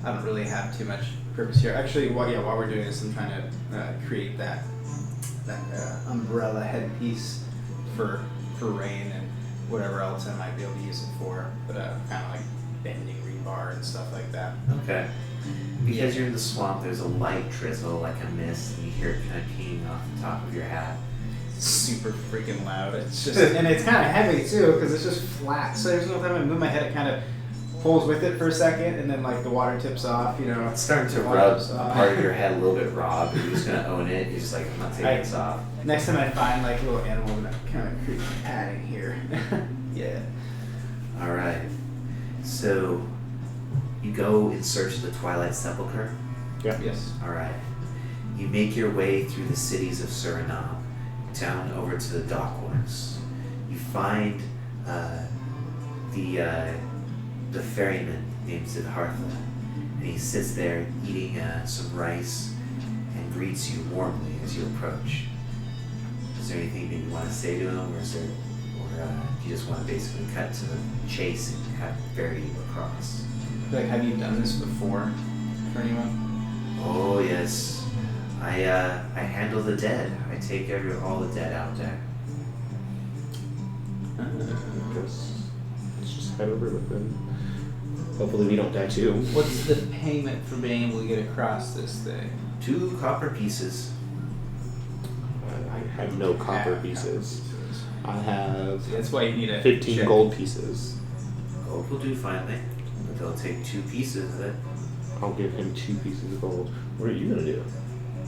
I don't really have too much purpose here. Actually, while we're doing this, I'm trying to create that umbrella headpiece for rain and whatever else I might be able to use it for. But kind of like bending rebar and stuff like that. Okay. Because you're in the swamp, there's a light drizzle, like a mist, and you hear it kind of peeing off the top of your hat. Super freaking loud. It's just, and it's kind of heavy too, because it's just flat. So there's no time I move my head. It kind of pulls with it for a second, and then like the water tips off. You know, It's starting to rub a part of your head a little bit raw, but you're just gonna own it. You're just like, I'm not taking this off. Next time I find like a little animal, I'm gonna kind of create some padding here. Yeah. All right. So you go in search of the Twilight Sepulchre. Yeah. Yes. All right. You make your way through the cities of Suriname, down over to the dockworks. You find the ferryman named Siddhartha, and he sits there eating some rice and greets you warmly as you approach. Is there anything that you want to say to him, or do you just want to basically cut to the chase and have him ferry you across? Like, have you done this before for anyone? Oh yes, I handle the dead. I take all the dead out there. Let's just head over with them. Hopefully we don't die too. What's the payment for being able to get across this thing? 2 copper pieces. I have no copper pieces. I have See, that's why you need a 15 check. gold pieces. Gold will do finally, but they'll take 2 pieces of it. I'll give him 2 pieces of gold. What are you gonna do?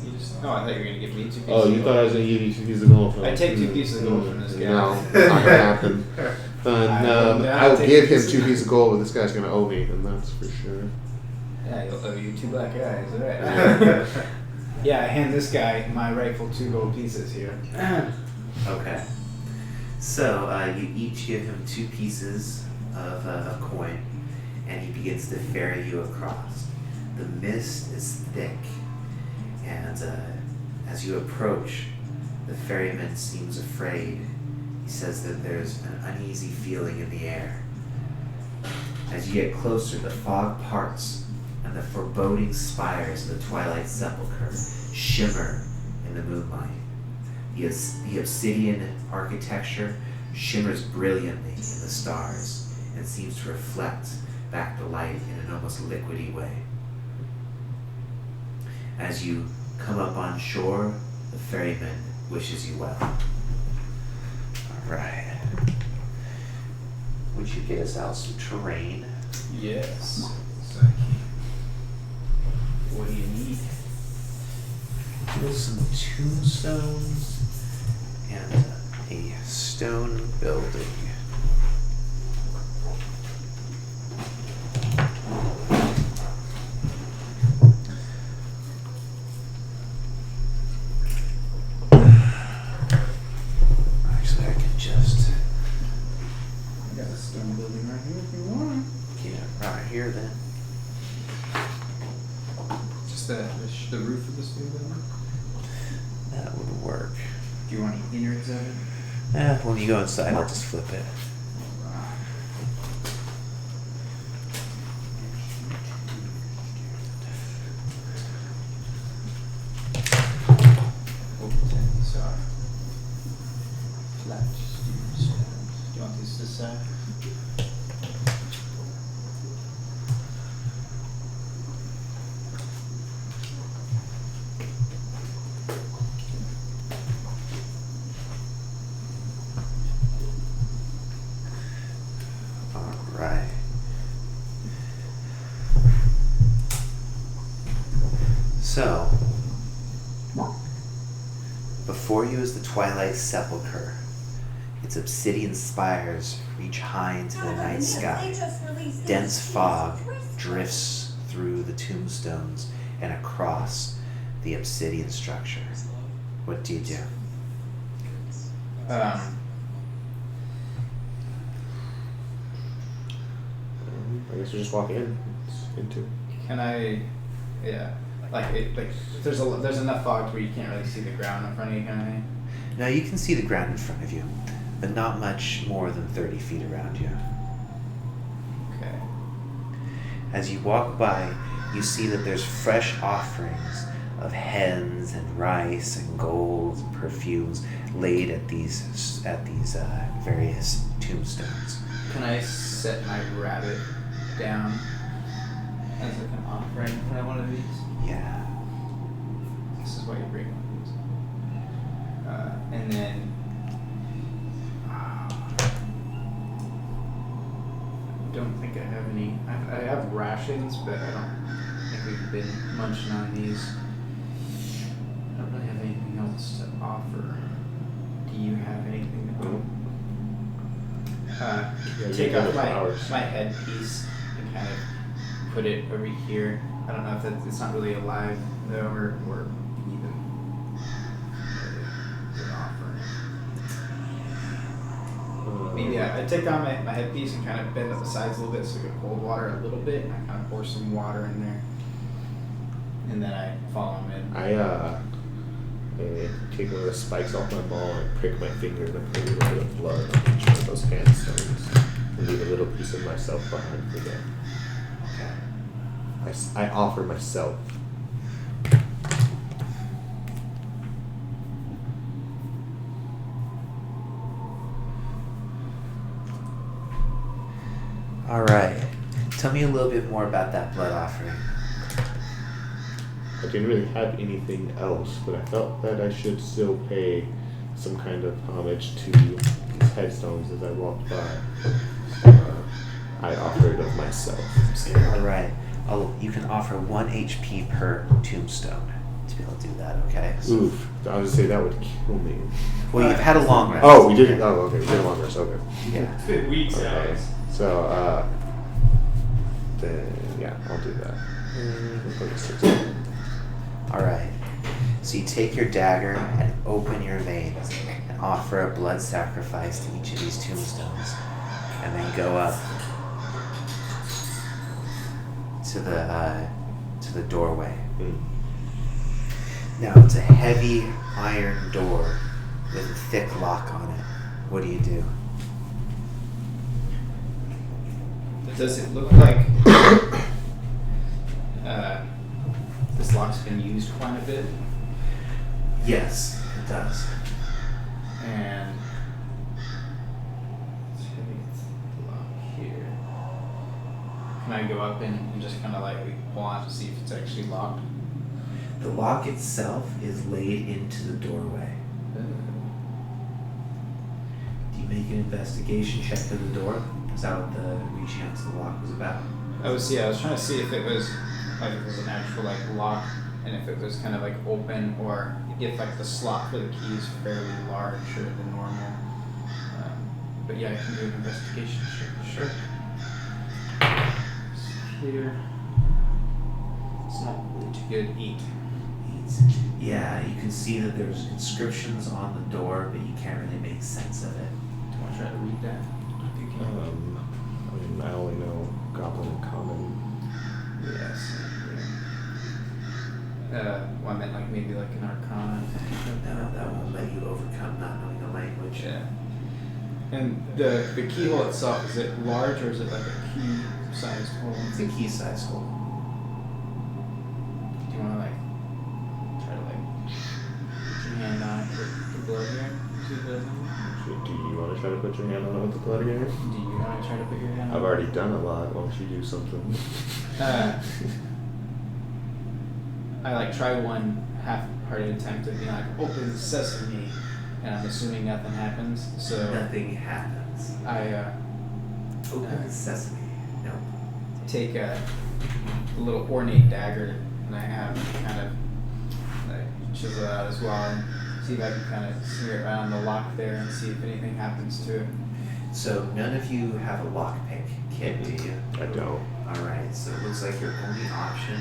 You just, oh, I thought you were gonna give me 2 pieces. Oh, you of thought I gold. was gonna give you 2 pieces of gold. I take 2 pieces of gold from this guy. No, not gonna happen. I will take give him pieces. 2 pieces of gold, but this guy's gonna owe me, and that's for sure. Yeah, you'll owe you 2 black eyes, alright. Yeah, I hand this guy my rightful 2 gold pieces here. Okay. So you each give him 2 pieces of coin, and he begins to ferry you across. The mist is thick, and as you approach, the ferryman seems afraid. He says that there's an uneasy feeling in the air. As you get closer, the fog parts, and the foreboding spires of the Twilight Sepulchre shimmer in the moonlight. The obsidian architecture shimmers brilliantly in the stars and seems to reflect back the light in an almost liquidy way. As you come up on shore, the ferryman wishes you well. All right. Would you get us out some terrain? Yes. What do you need? There's some tombstones and a stone building. Actually, I can just I got a stone building right here if you want. right here then. Just the roof of the stone building? That would work. Do you want any innards of it? When you go inside, I'll just flip it. Sorry. Flat stones. Do you want this side? Right. So, Before you is the Twilight Sepulchre. Its obsidian spires reach high into the night sky. Dense fog drifts through the tombstones and across the obsidian structure. What do you do? I guess we just walk into. Can I? Yeah. Like there's enough fog where you can't really see the ground in front of you, kind of thing. Now you can see the ground in front of you, but not much more than 30 feet around you. Okay. As you walk by, you see that there's fresh offerings of hens and rice and gold and perfumes laid at these various tombstones. Can I set my rabbit down as like an offering for one of these? Yeah. This is why you bring one of these. And then I don't think I have any. I have rations, but I don't think we've been munching on these. I don't really have anything else to offer. Do you have anything to take off my headpiece and kind of put it over here. I don't know if it's not really alive though, or even an offering. Maybe I take down my headpiece and kind of bend up the sides a little bit so I can hold water a little bit, and I kind of pour some water in there, and then I follow him in. I take one of the spikes off my ball and prick my finger and put a little bit of blood on each one of those handstones and leave a little piece of myself behind for them. Okay. I offer myself. All right. Tell me a little bit more about that blood offering. I didn't really have anything else, but I felt that I should still pay some kind of homage to these headstones as I walked by. I offered of myself. All right. You can offer 1 HP per tombstone to be able to do that, okay? So, Oof. I was gonna say that would kill me. well, you've had a long rest. Oh, we did it. Oh, okay. We did a long rest. Okay. Yeah. It's been weeks now. Okay. So, then, yeah, I'll do that. All right. So you take your dagger and open your veins and offer a blood sacrifice to each of these tombstones, and then go up to the doorway. Now it's a heavy iron door with a thick lock on it. What do you do? Does it look like this lock's been used quite a bit? Yes, it does. And it's heavy lock here. Can I go up and just kind of like pull out to see if it's actually locked? The lock itself is laid into the doorway. Do you make an investigation check to the door? Is that what the reaching out to the lock was about? I was trying to see if it was like if it was an actual like lock, and if it was kind of like open, or if like the slot for the key is fairly larger than normal. But yeah, I can do an investigation check. Sure. Here. It's not really too good. 8. Yeah, you can see that there's inscriptions on the door, but you can't really make sense of it. Do you want to try to read that? If you can. I mean, I only know Goblin and Common. Yes. Well, I meant like maybe like an arcana. No, that won't let you overcome not knowing the language. Yeah. And the keyhole itself, is it large or is it like a key-sized hole? It's a key-sized hole. Do you want to like try to like put your hand on it with the blood here? See if it does anything? Do you want to try to put your hand on it with the blood again? Do you want to try to put your hand on I've it? already done a lot. Why don't you do something? I like try one half-hearted attempt at being like open sesame, and I'm assuming nothing happens. So Nothing happens. I Open sesame. No. take a little ornate dagger, and I have kind of like chisel it out as well, and see if I can kind of see it around the lock there and see if anything happens to it. So none of you have a lockpick kit, do you? I don't. Alright, so it looks like your only option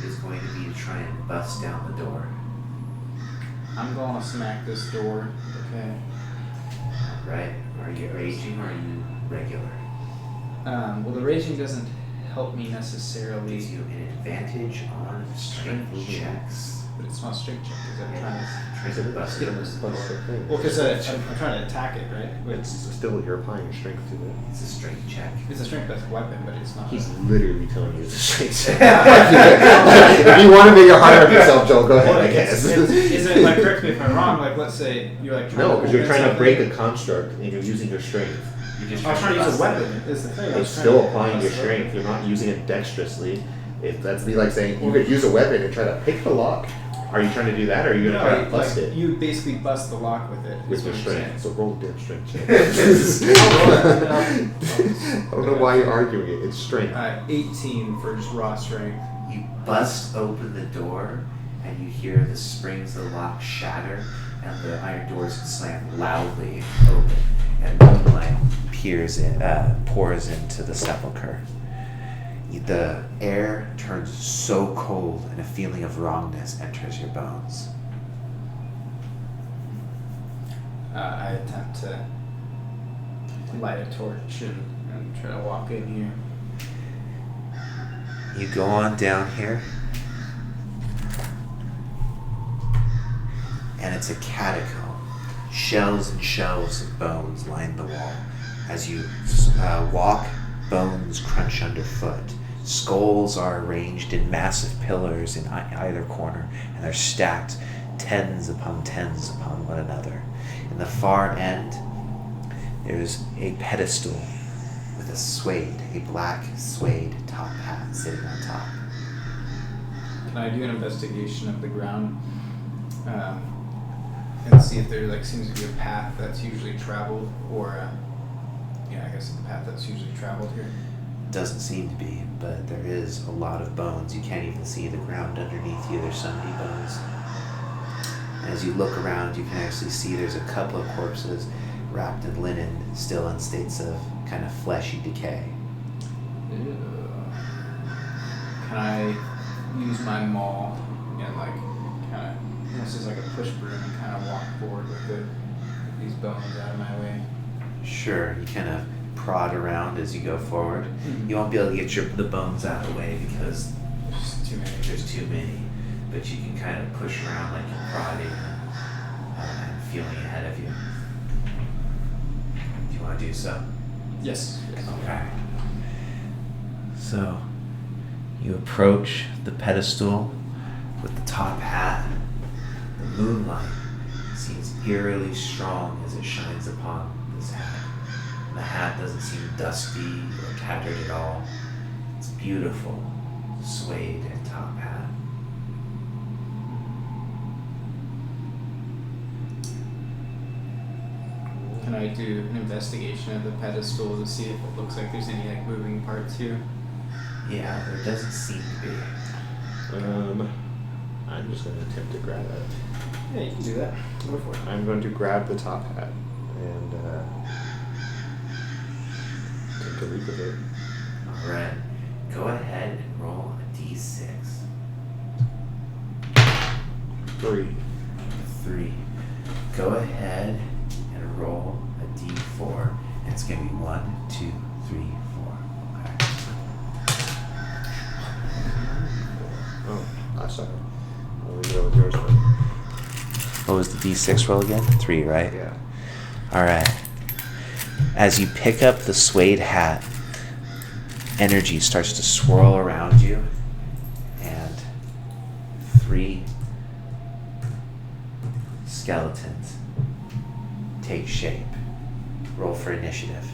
is going to be to try and bust down the door. I'm going to smack this door. Okay. Alright, are you raging or are you regular? Well, the raging doesn't help me Gives necessarily, you an advantage on strength checks. but it's not a strength check because I'm trying to. Try to bust Get it. him That's the thing. Well, because I'm trying to attack it, right? It's still, you're applying your strength to it. It's a strength check. It's a strength-based weapon, but it's not. He's literally telling you it's a strength check. If you want to make it harder on yourself, Joel, go ahead, I guess. Is it like, correct me if I'm wrong, like let's say you're like trying No, to because you're open trying to break something. a construct and you're using your strength. You're just I was trying to use bust a it. weapon, is the thing. I It's was trying still to applying your bust it. strength. You're not using it dexterously. If that's me like saying you could use a weapon and try to pick the lock. Are you trying to do that, or are you gonna try to bust like, it you basically bust the lock with it. with is your what I'm strength? So roll the damn strength check. I'll roll it, and then I don't know why you're arguing it. It's strength. 18 for just raw strength. You bust open the door and you hear the springs of the lock shatter and the iron doors slam loudly open and moonlight pours into the sepulchre. The air turns so cold and a feeling of wrongness enters your bones. I attempt to light a torch and try to walk in here. You go on down here, and it's a catacomb. Shelves and shelves of bones line the wall. As you walk, bones crunch underfoot. Skulls are arranged in massive pillars in either corner, and they're stacked tens upon one another. In the far end, there's a pedestal with a black suede top hat sitting on top. Can I do an investigation of the ground and see if there seems to be a path that's usually traveled, or I guess the path that's usually traveled here? Doesn't seem to be, but there is a lot of bones. You can't even see the ground underneath you. There's so many bones. And as you look around, you can actually see there's a couple of corpses wrapped in linen, still in states of kind of fleshy decay. Ew. Can I use my maul and kind of, almost as like a push broom, and kind of walk forward with these bones out of my way? Sure, you kind of prod around as you go forward. Mm-hmm. You won't be able to get the bones out of the way because There's too many. there's too many, but you can kind of push around like you're prodding and feeling ahead of you. Do you want to do so? Yes. Okay. So, you approach the pedestal with the top hat. The moonlight seems eerily strong as it shines upon this hat. And the hat doesn't seem dusty or tattered at all. It's beautiful, suede and top hat. Can I do an investigation of the pedestal to see if it looks like there's any moving parts here? Yeah, there doesn't seem to be. I'm just going to attempt to grab it. Yeah, you can do that. Go for it. I'm going to grab the top hat and take a leap of it. Alright, go ahead and roll a d6. 3. 3. Go ahead and roll a d4. And it's going to be 1, 2, 3, 4. Okay. Oh, sorry. I'll leave it with yours first. What was the d6 roll again? 3, right? Yeah. Alright. As you pick up the suede hat, energy starts to swirl around you, and 3 skeletons take shape. Roll for initiative.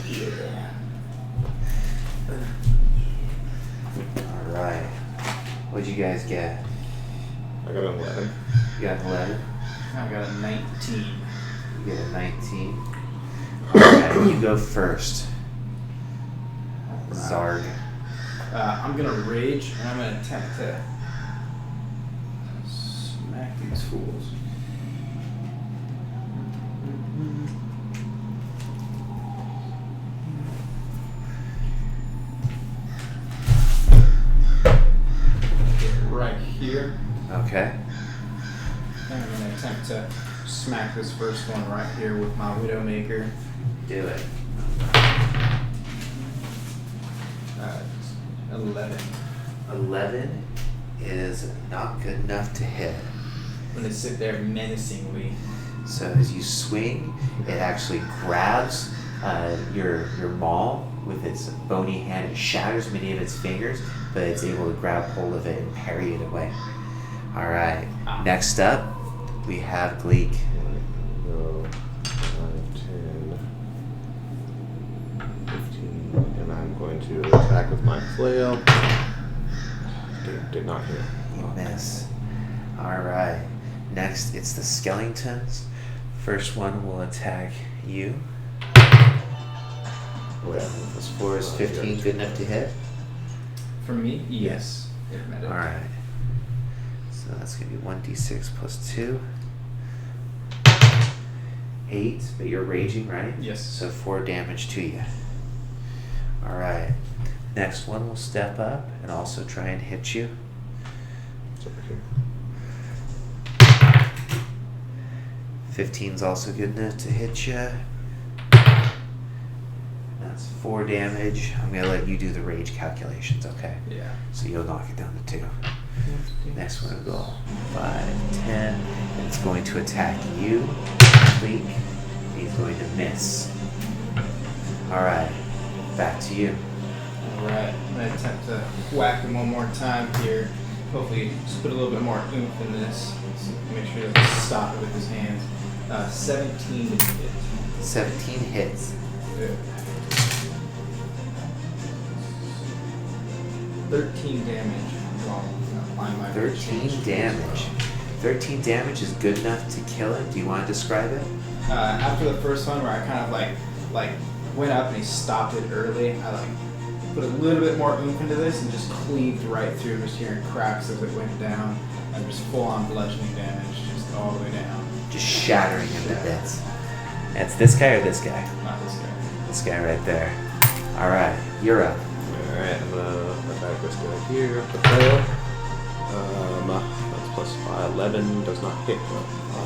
Yeah. Alright. What'd you guys get? I got an 11. You got an 11? I got a 19. You get a 19. Alright, you go first. Zarg. I'm gonna rage and I'm gonna attempt to smack these fools. Right here. Okay. And I'm gonna attempt to smack this first one right here with my Widowmaker. Do it. 11. 11 is not good enough to hit. I'm gonna sit there menacingly. So as you swing, it actually grabs your maul with its bony hand. It shatters many of its fingers, but it's able to grab hold of it and parry it away. All right. Next up, we have Gleek. Go 5, 10, 15, and I'm going to attack with my flail. Did not hit. You miss. All right. Next, it's the skeletons. First one will attack you. Plus 4 is 15. Good enough to hit? For me? Yes. All right. So that's going to be 1d6 plus 2. 8, but you're raging, right? Yes. So 4 damage to you. All right. Next one will step up and also try and hit you. It's over here. 15's also good enough to hit you. That's 4 damage. I'm going to let you do the rage calculations, okay? Yeah. So you'll knock it down to 2. Next one will go 5, 10, and it's going to attack you, Leek. He's going to miss. Alright, back to you. Alright, I'm gonna attempt to whack him one more time here. Hopefully, just put a little bit more oomph in this. So make sure he doesn't stop it with his hands. 17 to hit. 17 hits. Good. 13 damage. While applying my 13 damage. 13 damage is good enough to kill him. Do you want to describe it? After the first one where I kind of like went up and he stopped it early, I put a little bit more oomph into this and just cleaved right through, just hearing cracks as it went down, and just full on bludgeoning damage, just all the way down. Just shattering him to bits. It's this guy or this guy? Not this guy. This guy right there. Alright, you're up. Alright, I'm gonna attack this guy here with the flail. That's plus 5. 11 does not hit.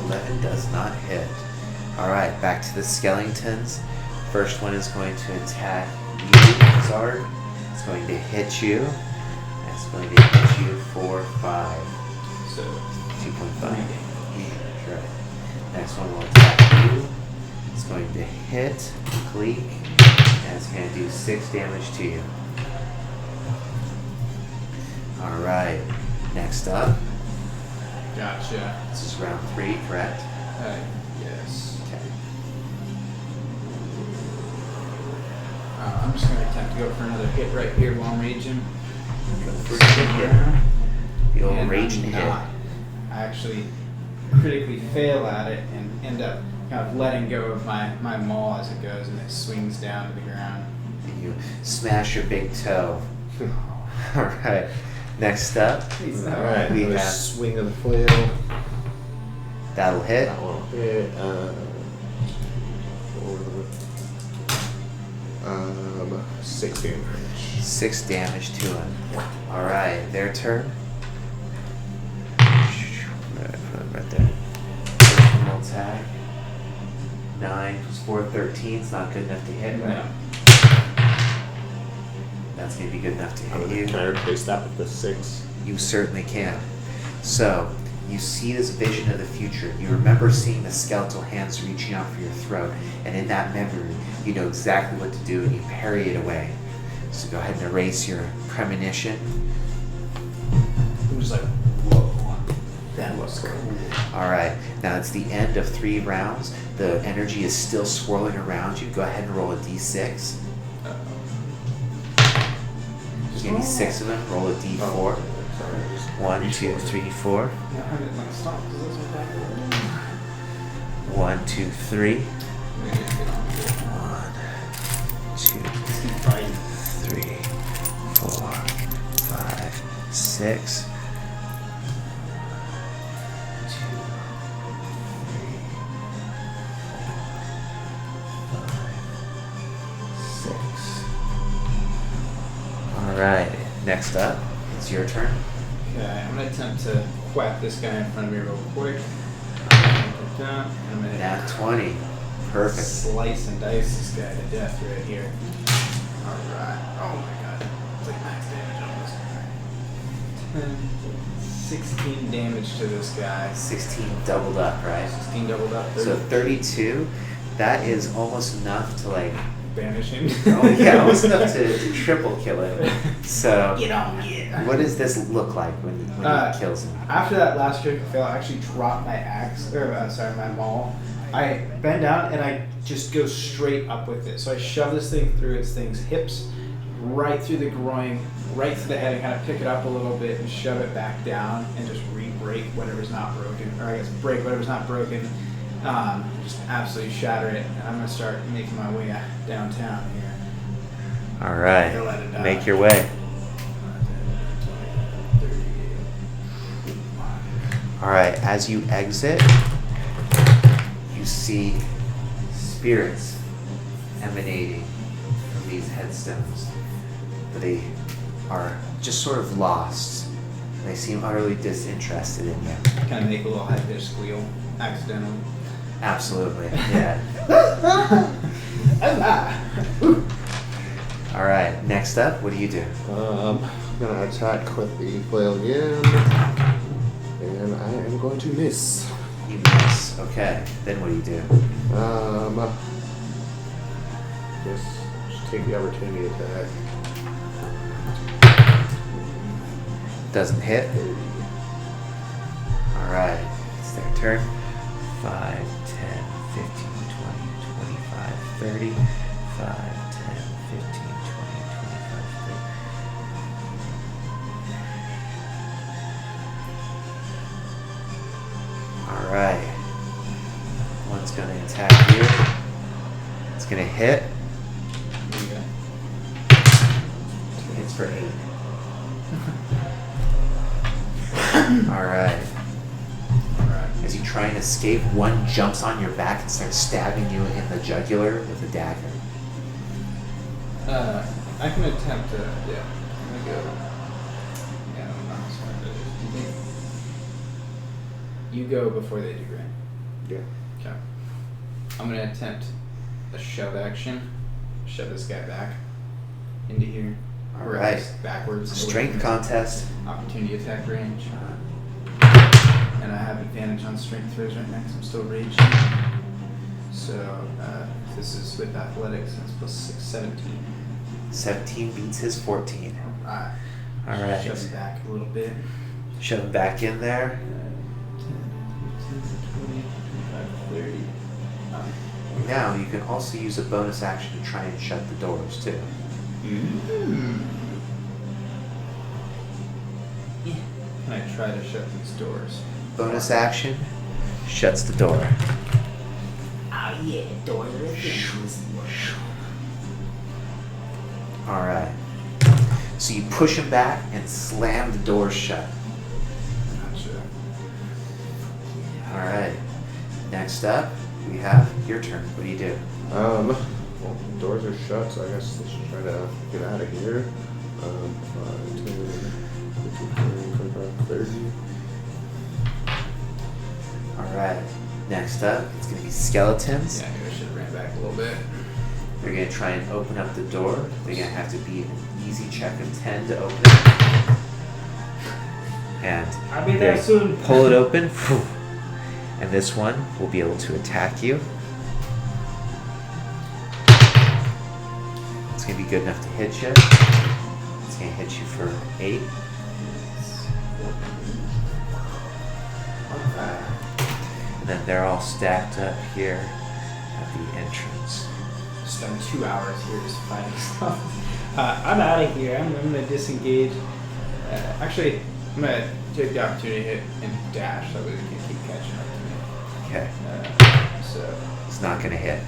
11 does not hit. Alright, back to the skeletons. First one is going to attack you, Zard. It's going to hit you. And it's going to hit you for 5. So 2.5. Right. Next one will attack you. It's going to hit Gleek. And it's going to do 6 damage to you. Alright. Next up. gotcha. This is round 3, correct? Yes. Okay. I'm just gonna attempt to go for another hit right here while I'm raging. First hit. The old And raging I'm hit. not. I actually critically fail at it and end up kind of letting go of my maul as it goes, and it swings down to the ground. And you smash your big toe. Alright. Next up. Alright, We another have- swing of the flail. That'll hit. That one will hit. 6 damage. 6 damage to him. Alright, their turn. Right there. First one will attack. 9 plus 4, 13. It's not good enough to hit, right? No. That's going to be good enough to hit you. Can I replace that with the 6? You certainly can. So, you see this vision of the future. You remember seeing the skeletal hands reaching out for your throat, and in that memory, you know exactly what to do, and you parry it away. So go ahead and erase your premonition. I'm just like, whoa, that was cool. Alright, now it's the end of 3 rounds. The energy is still swirling around you. Go ahead and roll a d6. There's going to be 6 of them. Roll a d4. Sorry, 1, 2, 3, 4. Yeah, I didn't like stop because that's what that was. 1, 2, 3. 1, 2, Keep fighting. 3, 4, 6. 2, 3, 4, 5, 6. Alright, next up, it's your turn. Okay, I'm gonna attempt to whack this guy in front of me real quick. I'm gonna Nat 20. Perfect. slice and dice this guy to death right here. Alright. Oh my god. It's like max damage on this guy. 10, 16 damage to this guy. 16 doubled up, right? 16 doubled up. 30. So 32, that is almost enough to like, Banish him. oh yeah, almost enough to triple kill him. So, Get on it. what does this look like when he kills him? After that last critical fail, I actually dropped my axe, or my maul. I bend down and I just go straight up with it. So I shove this thing through its hips, right through the groin, right through the head, and kind of pick it up a little bit and shove it back down and just re-break whatever's not broken, or I guess break whatever's not broken. Just absolutely shatter it, and I'm gonna start making my way downtown here. All right, Don't let it die. make your way. All right, as you exit, you see spirits emanating from these headstones. They are just sort of lost. They seem utterly disinterested in you. Kind of make a little high-pitched squeal accidentally. Absolutely, yeah. All right, next up, what do you do? I'm gonna attack with the flail again, and I am going to miss. You miss. Okay, then what do you do? Just take the opportunity attack. Doesn't hit. All right, it's their turn. 5, 10, 15, 20, 25, 30. 5, 10, 15, 20, 25, 30. All right. One's going to attack you. It's going to hit. Hits for 8. All right. As you try and escape, one jumps on your back and starts stabbing you in the jugular with a dagger. I can attempt to, I'm gonna go. Yeah, I'm not smart to do. Do you think you go before they do, right? Yeah. Okay. I'm gonna attempt a shove action. Shove this guy back into here. All Or right. just backwards. Strength contest. Opportunity attack range. And I have advantage on strength throws right now because I'm still raging. So this is with athletics, and it's plus 6, 17. 17 beats his 14. Alright. All right. Shove him back a little bit. Shove him back in there. 10, 15, 20, 25, 30. Now you can also use a bonus action to try and shut the doors too. Yeah. Can I try to shut these doors? Bonus action shuts the door. Oh yeah, doors are things. All right. So you push him back and slam the door shut. Gotcha. All right. Next up, we have your turn. What do you do? Well, the doors are shut, so I guess let's just try to get out of here. 5, 10, 15, 20, 25, 30. All right. Next up, it's going to be skeletons. Yeah, maybe I should have ran back a little bit. They're going to try and open up the door. They're going to have to beat an easy check of 10 to open it. And I'll be there they soon. pull it open. And this one will be able to attack you. It's going to be good enough to hit you. It's going to hit you for 8. And then they're all stacked up here at the entrance. Spend 2 hours here just fighting stuff. I'm out of here. I'm going to disengage. Actually, I'm going to take the opportunity to hit and dash so we can keep catching up to me. Okay. So, It's not going to hit.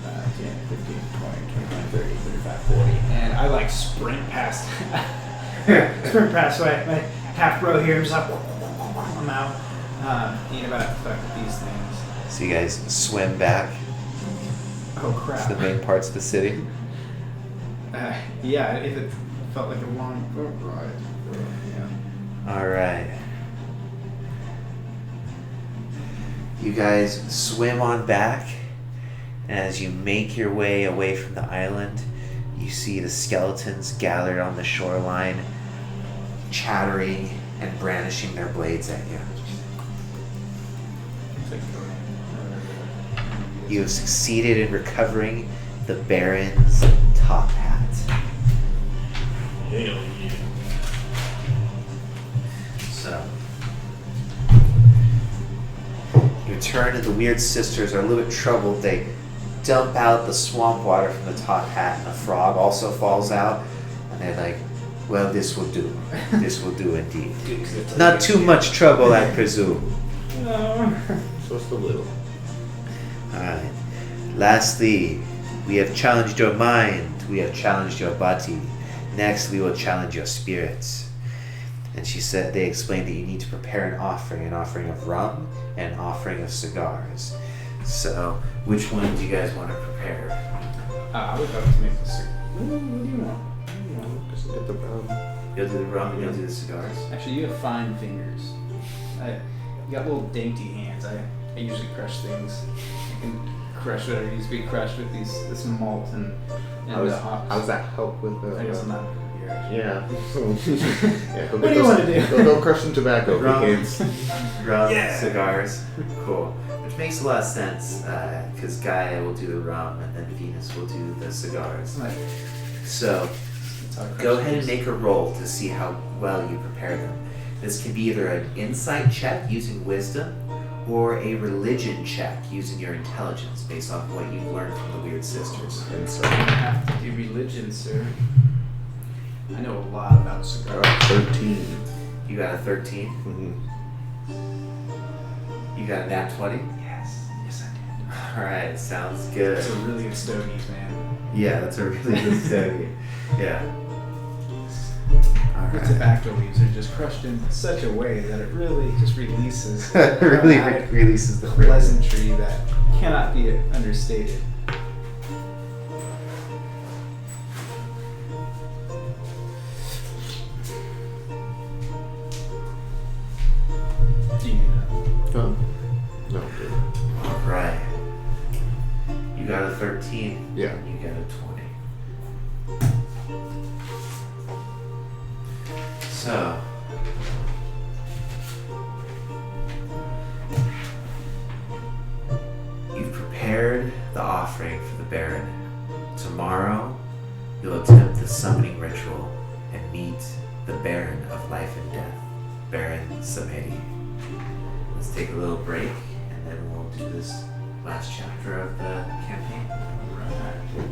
10, 15, 20, 25, 30, 35, 40. And I like sprint past. Sprint past my half bro here. I'm just like, I'm out. Ain't about to fuck with these things. So you guys swim back Oh to crap. the main parts of the city. Yeah, if it felt like a long boat ride. Yeah. All right. You guys swim on back, and as you make your way away from the island, you see the skeletons gathered on the shoreline, chattering and brandishing their blades at you. You have succeeded in recovering the Baron's top hat. Hell yeah. So, you return and the Weird Sisters are a little bit troubled. They dump out the swamp water from the top hat, and a frog also falls out. And they're like, well, this will do. This will do indeed. Not too much trouble, I presume. Just a little. Alright. Lastly, we have challenged your mind. We have challenged your body. Next, we will challenge your spirits. And she said, they explained that you need to prepare an offering of rum and an offering of cigars. So, which one do you guys want to prepare? I would love to make this. What do you want? Just get the rum. You'll do the rum and you'll do the cigars? Actually, you have fine fingers. You got little dainty hands. I usually crush things. I can crush whatever needs to be crushed with this malt and hops. How does that help with the? I guess I'm not good here, actually. Yeah. Yeah. What do you want to do? Go crush some tobacco. Rum. Kids. Rum, Yeah. cigars. Cool. Which makes a lot of sense, because Gaia will do the rum and then Venus will do the cigars. Right. So, That's how I crush go ahead and things. make a roll to see how well you prepare them. This can be either an insight check using wisdom or a religion check using your intelligence based off what you've learned from the Weird Sisters. And so, I have to do religion, sir. I know a lot about cigars. 13. You got a 13. Mm-hmm. You got a nat 20. Yes, yes I Alright, sounds did. good. That's a really good stogies, man. Yeah, that's a really good study. Yeah. The Alright. tobacco leaves are just crushed in such a way that it really just releases It really aromatic releases the flavor. pleasantry that cannot be understated. Do you need a Oh. No. Good. Alright. You got a 13. Yeah. And you got a 20. So. You've prepared the offering for the Baron. Tomorrow, you'll attempt the summoning ritual and meet the Baron of Life and Death, Baron Samedi. Let's take a little break, and then we'll do this last chapter of the campaign. Alright.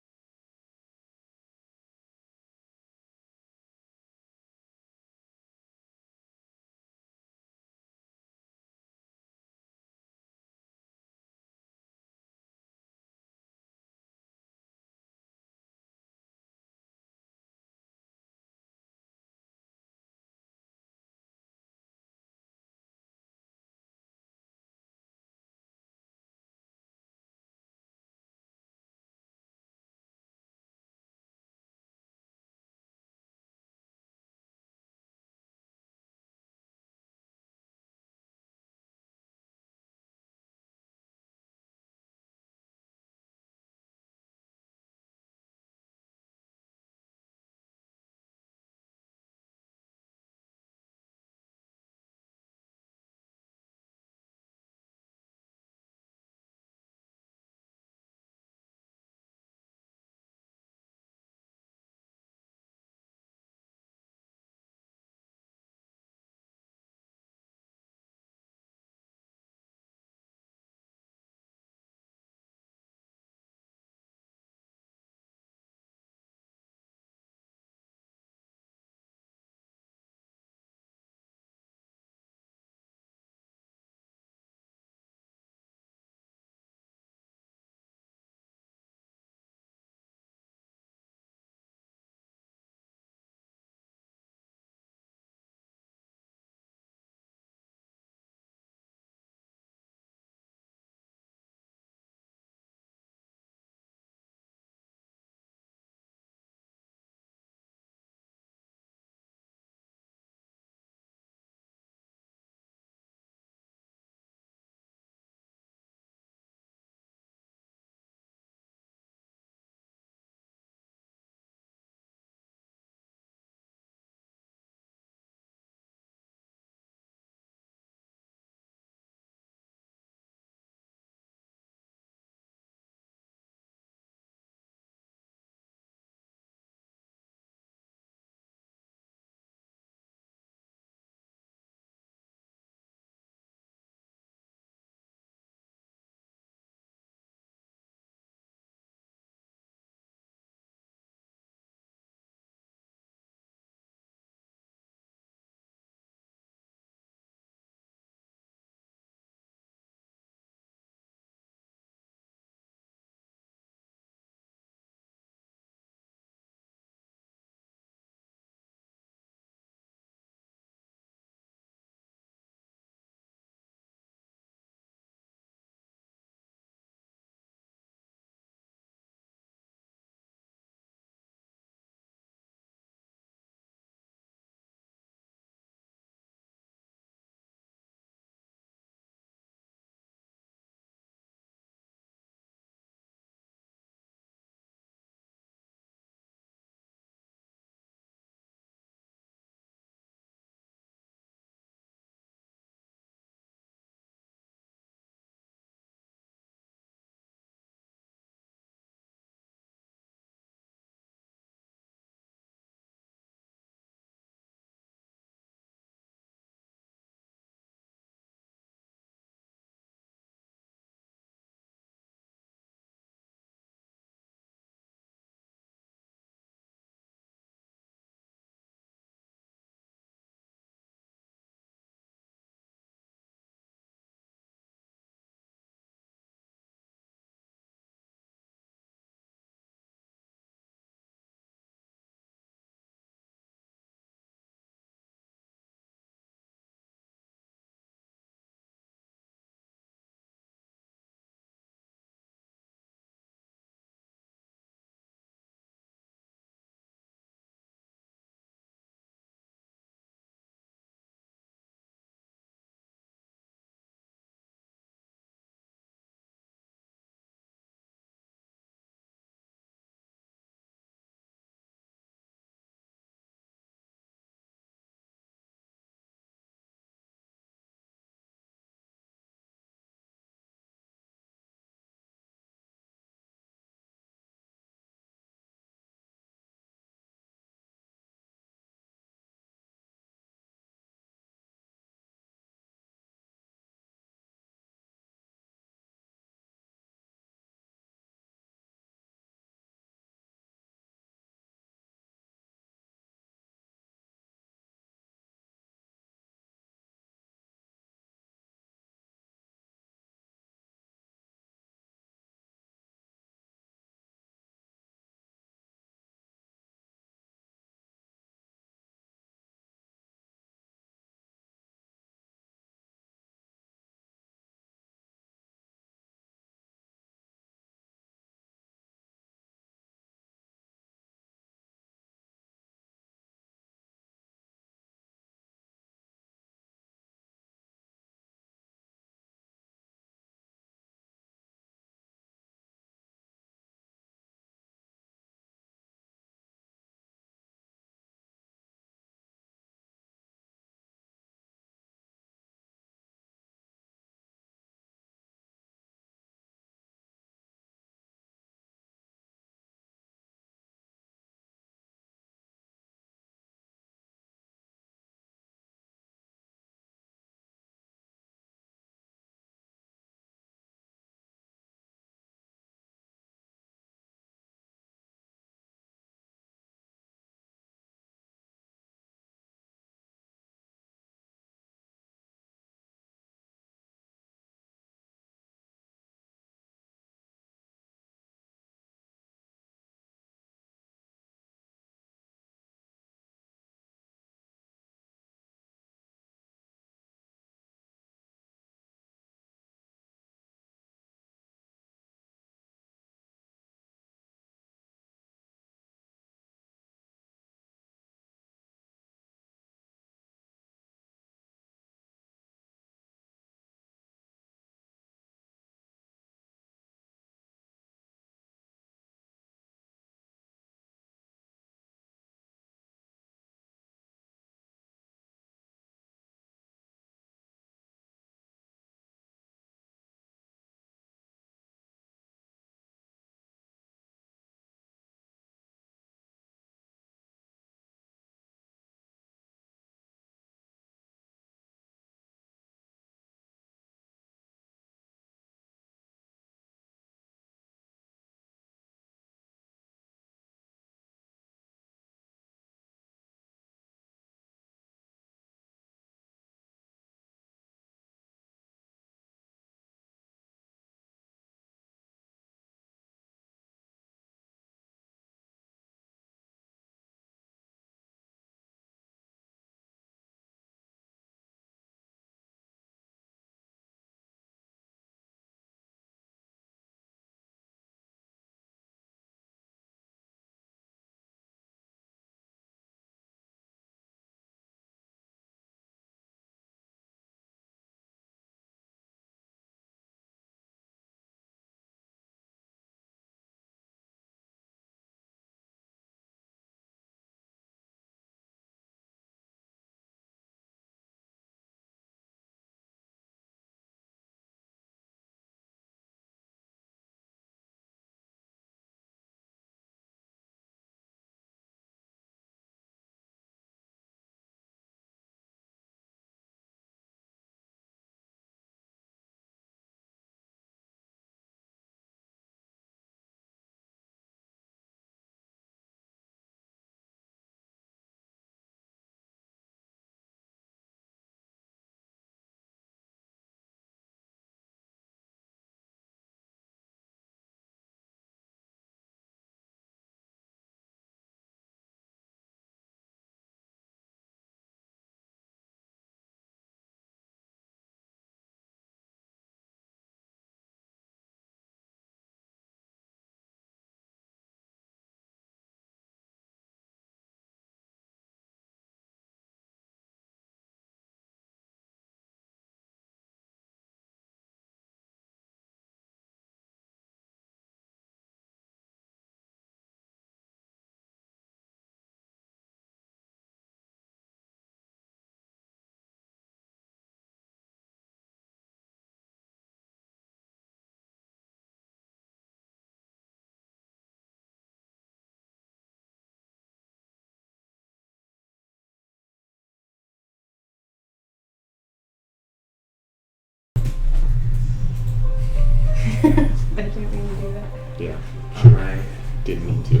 I didn't mean to do that. Yeah. Alright. Didn't mean to.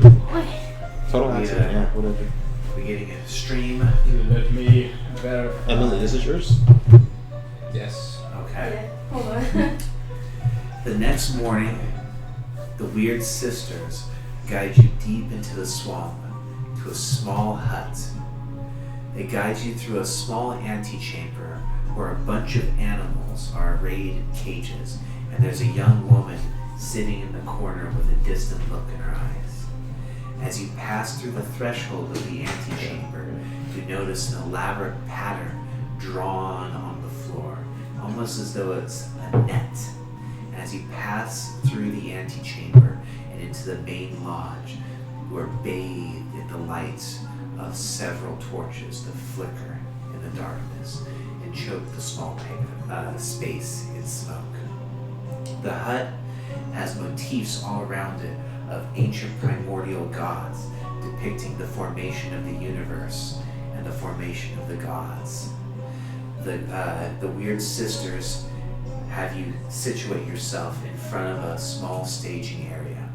Total accident. Yeah. Whatever. We're getting a stream. You let me better. Emily, this is yours. Yes. Okay. Yeah, hold on. The next morning, the weird sisters guide you deep into the swamp to a small hut. They guide you through a small antechamber where a bunch of animals are arrayed in cages, and there's a young woman sitting in the corner with a distant look in her eyes. As you pass through the threshold of the antechamber, you notice an elaborate pattern drawn on the floor, almost as though it's a net. And as you pass through the antechamber and into the main lodge, you are bathed in the light of several torches that flicker in the darkness and choke the small space in smoke. The hut has motifs all around it of ancient primordial gods depicting the formation of the universe and the formation of the gods. The weird sisters have you situate yourself in front of a small staging area,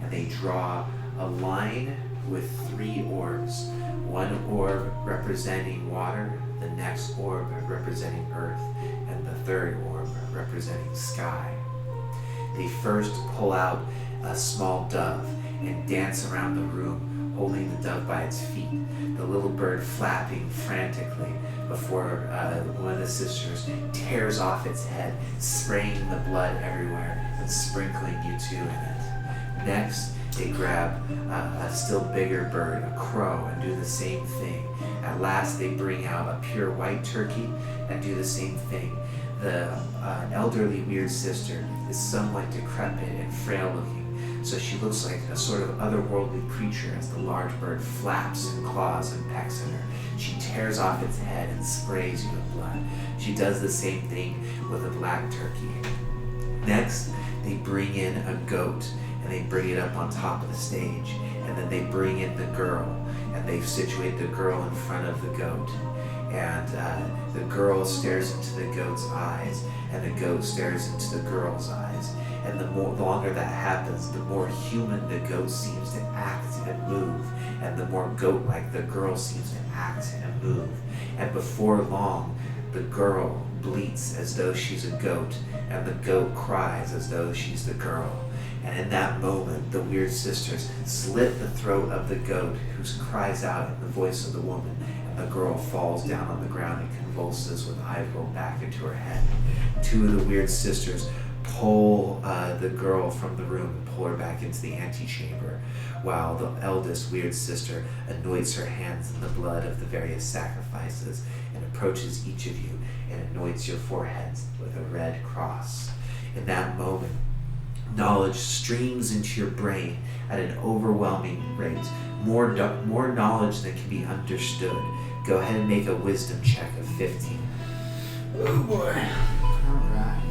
and they draw a line with 3 orbs, one orb representing water, the next orb representing earth, and the third orb representing sky. They first pull out a small dove and dance around the room, holding the dove by its feet, the little bird flapping frantically before one of the sisters tears off its head, spraying the blood everywhere and sprinkling you two in it. Next, they grab a still bigger bird, a crow, and do the same thing. At last, they bring out a pure white turkey and do the same thing. The elderly weird sister is somewhat decrepit and frail looking, so she looks like a sort of otherworldly creature as the large bird flaps and claws and pecks at her. She tears off its head and sprays you with blood. She does the same thing with a black turkey. Next, they bring in a goat and they bring it up on top of the stage, and then they bring in the girl and they situate the girl in front of the goat. And the girl stares into the goat's eyes, and the goat stares into the girl's eyes. And the longer that happens, the more human the goat seems to act and move, and the more goat-like the girl seems to act and move. And before long, the girl bleats as though she's a goat, and the goat cries as though she's the girl. And in that moment, the weird sisters slit the throat of the goat, who cries out in the voice of the woman, and the girl falls down on the ground and convulses with eyes rolled back into her head. 2 of the weird sisters pull the girl from the room and pull her back into the antechamber, while the eldest weird sister anoints her hands in the blood of the various sacrifices and approaches each of you and anoints your foreheads with a red cross. In that moment, knowledge streams into your brain at an overwhelming rate, more knowledge than can be understood. Go ahead and make a wisdom check of 15. Oh boy. Alright.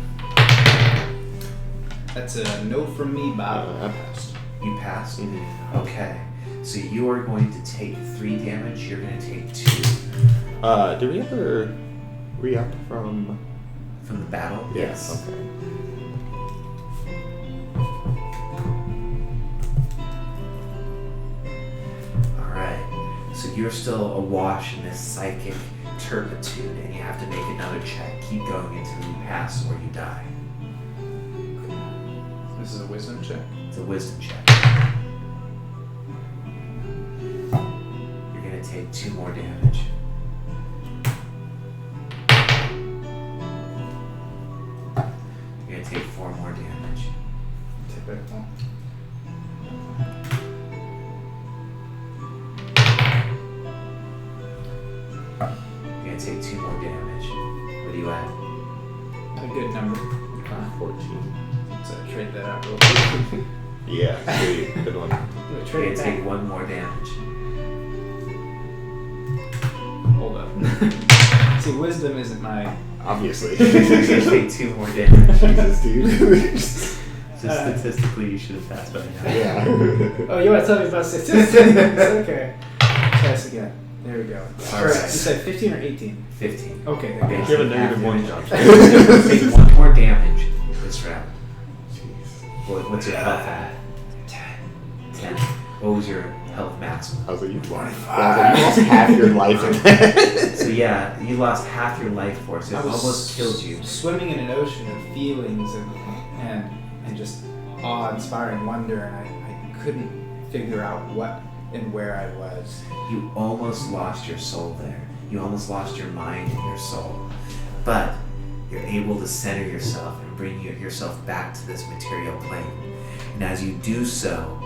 That's a no from me, Bob. I passed. You passed? Mm-hmm. Okay. So you are going to take 3 damage, you're going to take 2. Did we ever re-up from... From the battle? Yes. Okay. Alright. So you're still awash in this psychic turpitude, and you have to make another check. Keep going until you pass or you die. This is a wisdom check. It's a wisdom check. You're going to take 2 more damage. You're going to take 4 more damage. Typical. You're going to take 2 more damage. What are you at? A good number. 14. So trade that out real quick. Yeah, sweet. Good one. You're going to take 1 more damage. Hold up. See, wisdom isn't my... Obviously. You take 2 more damage. Jesus, dude. Just statistically, you should have passed by now. Yeah. Oh, you want to tell me about statistics? Okay. Test again. There we go. All Correct. right. You said 15 or 18? 15. Okay. Okay. You have a negative 1 job. Take 1 more damage this round. Jeez. What's your health at? 10. What was your health maximum? I was like, you lost half your life in that. So yeah, you lost half your life force. It I was almost killed you. Swimming in an ocean of feelings and just awe-inspiring wonder, and I couldn't figure out what and where I was. You almost lost your soul there. You almost lost your mind and your soul. But you're able to center yourself and bring yourself back to this material plane. And as you do so,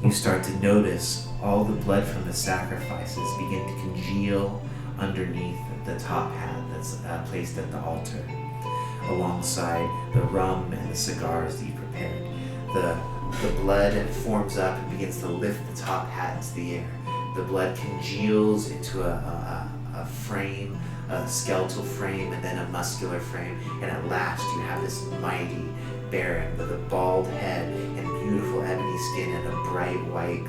you start to notice all the blood from the sacrifices begin to congeal underneath the top hat that's placed at the altar, alongside the rum and the cigars that you prepared. The blood forms up and begins to lift the top hat into the air. The blood congeals into a frame, a skeletal frame, and then a muscular frame, and at last you have this mighty Baron with a bald head and beautiful ebony skin and a bright white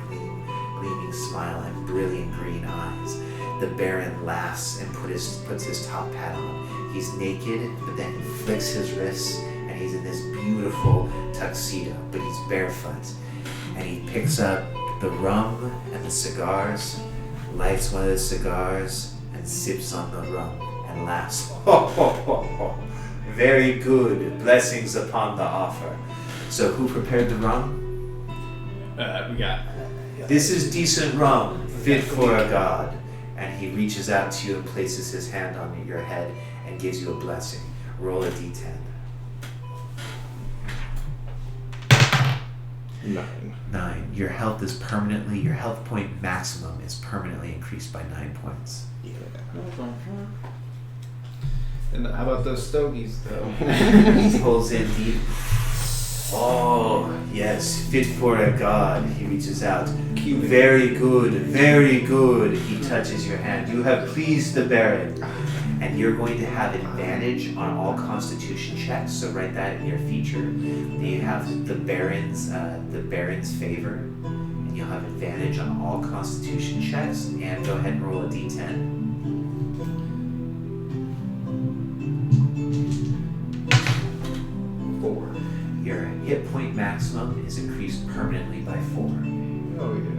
gleaming smile and brilliant green eyes. The Baron laughs and puts his top hat on. He's naked, but then he flicks his wrists and he's in this beautiful tuxedo, but he's barefoot. And he picks up the rum and the cigars, lights one of the cigars, and sips on the rum and laughs. Ho, ho, ho, ho. Very good. Blessings upon the offer. So who prepared the rum? We got. This is decent rum, fit for a god. And he reaches out to you and places his hand on your head and gives you a blessing. Roll a d10. 9. Your health point maximum is permanently increased by 9 points. Yeah. And how about those stogies, though? He pulls in deep. Oh, yes, fit for a god. He reaches out. Very good, very good. He touches your hand. You have pleased the Baron. And you're going to have advantage on all constitution checks, so write that in your feature. Then you have the Baron's favor. And you'll have advantage on all constitution checks. And go ahead and roll a d10. 4. Your hit point maximum is increased permanently by 4. Oh yeah.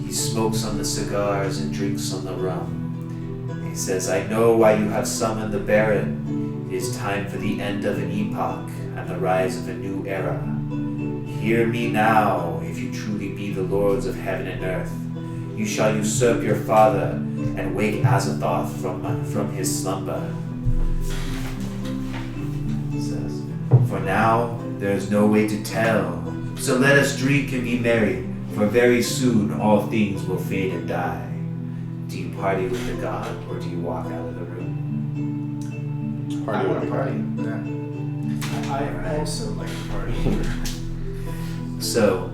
He smokes on the cigars and drinks on the rum. He says, I know why you have summoned the Baron. It is time for the end of an epoch and the rise of a new era. Hear me now, if you truly be the lords of heaven and earth. You shall usurp your father and wake Azathoth from his slumber. He says, for now, there is no way to tell. So let us drink and be merry, for very soon all things will fade and die. Do you party with the god, or do you walk out of the room? Party with the party. Yeah. I also like to party. So,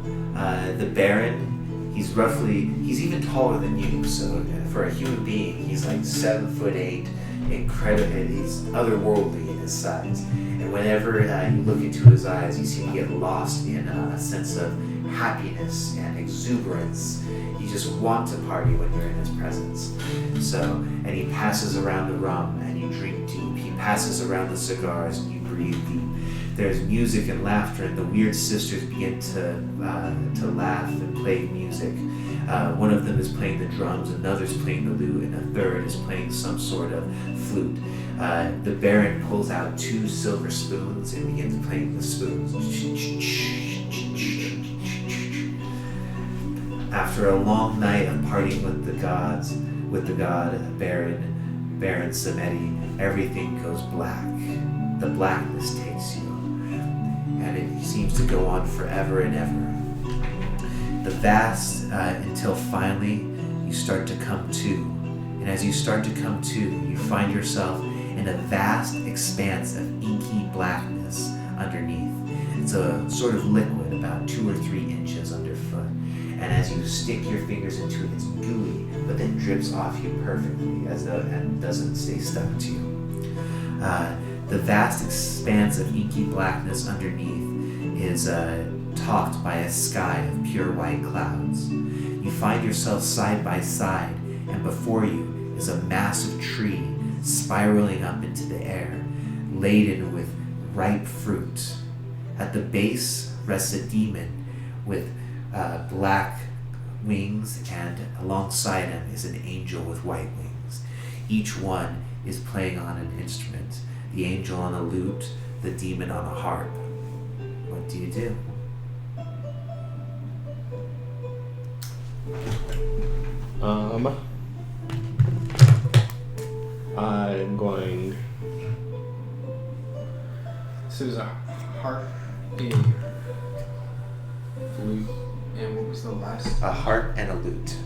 the Baron, he's even taller than you, so for a human being, he's like 7'8", incredible, he's otherworldly in his size. And whenever you look into his eyes, you seem to get lost in a sense of happiness and exuberance. You just want to party when you're in his presence. So, and he passes around the rum and you drink deep. He passes around the cigars and you breathe deep. There's music and laughter, and the weird sisters begin to laugh and play music. One of them is playing the drums, another's playing the lute, and a third is playing some sort of flute. The Baron pulls out 2 silver spoons and begins playing the spoons. After a long night of partying with the gods, with the god Baron Samedi, everything goes black. The blackness takes you, and it seems to go on forever and ever. The vast, until finally you start to come to. And as you start to come to, you find yourself in a vast expanse of inky blackness underneath. It's a sort of liquid about 2 or 3 inches underfoot. And as you stick your fingers into it, it's gooey, but then drips off you perfectly and doesn't stay stuck to you. The vast expanse of inky blackness underneath is topped by a sky of pure white clouds. You find yourself side by side, and before you is a massive tree spiraling up into the air, laden with ripe fruit. At the base rests a demon with black wings, and alongside him is an angel with white wings. Each one is playing on an instrument. The angel on a lute, the demon on a harp. What do you do? I'm going. So there's a harp, a flute, and what was the last? A harp and a lute.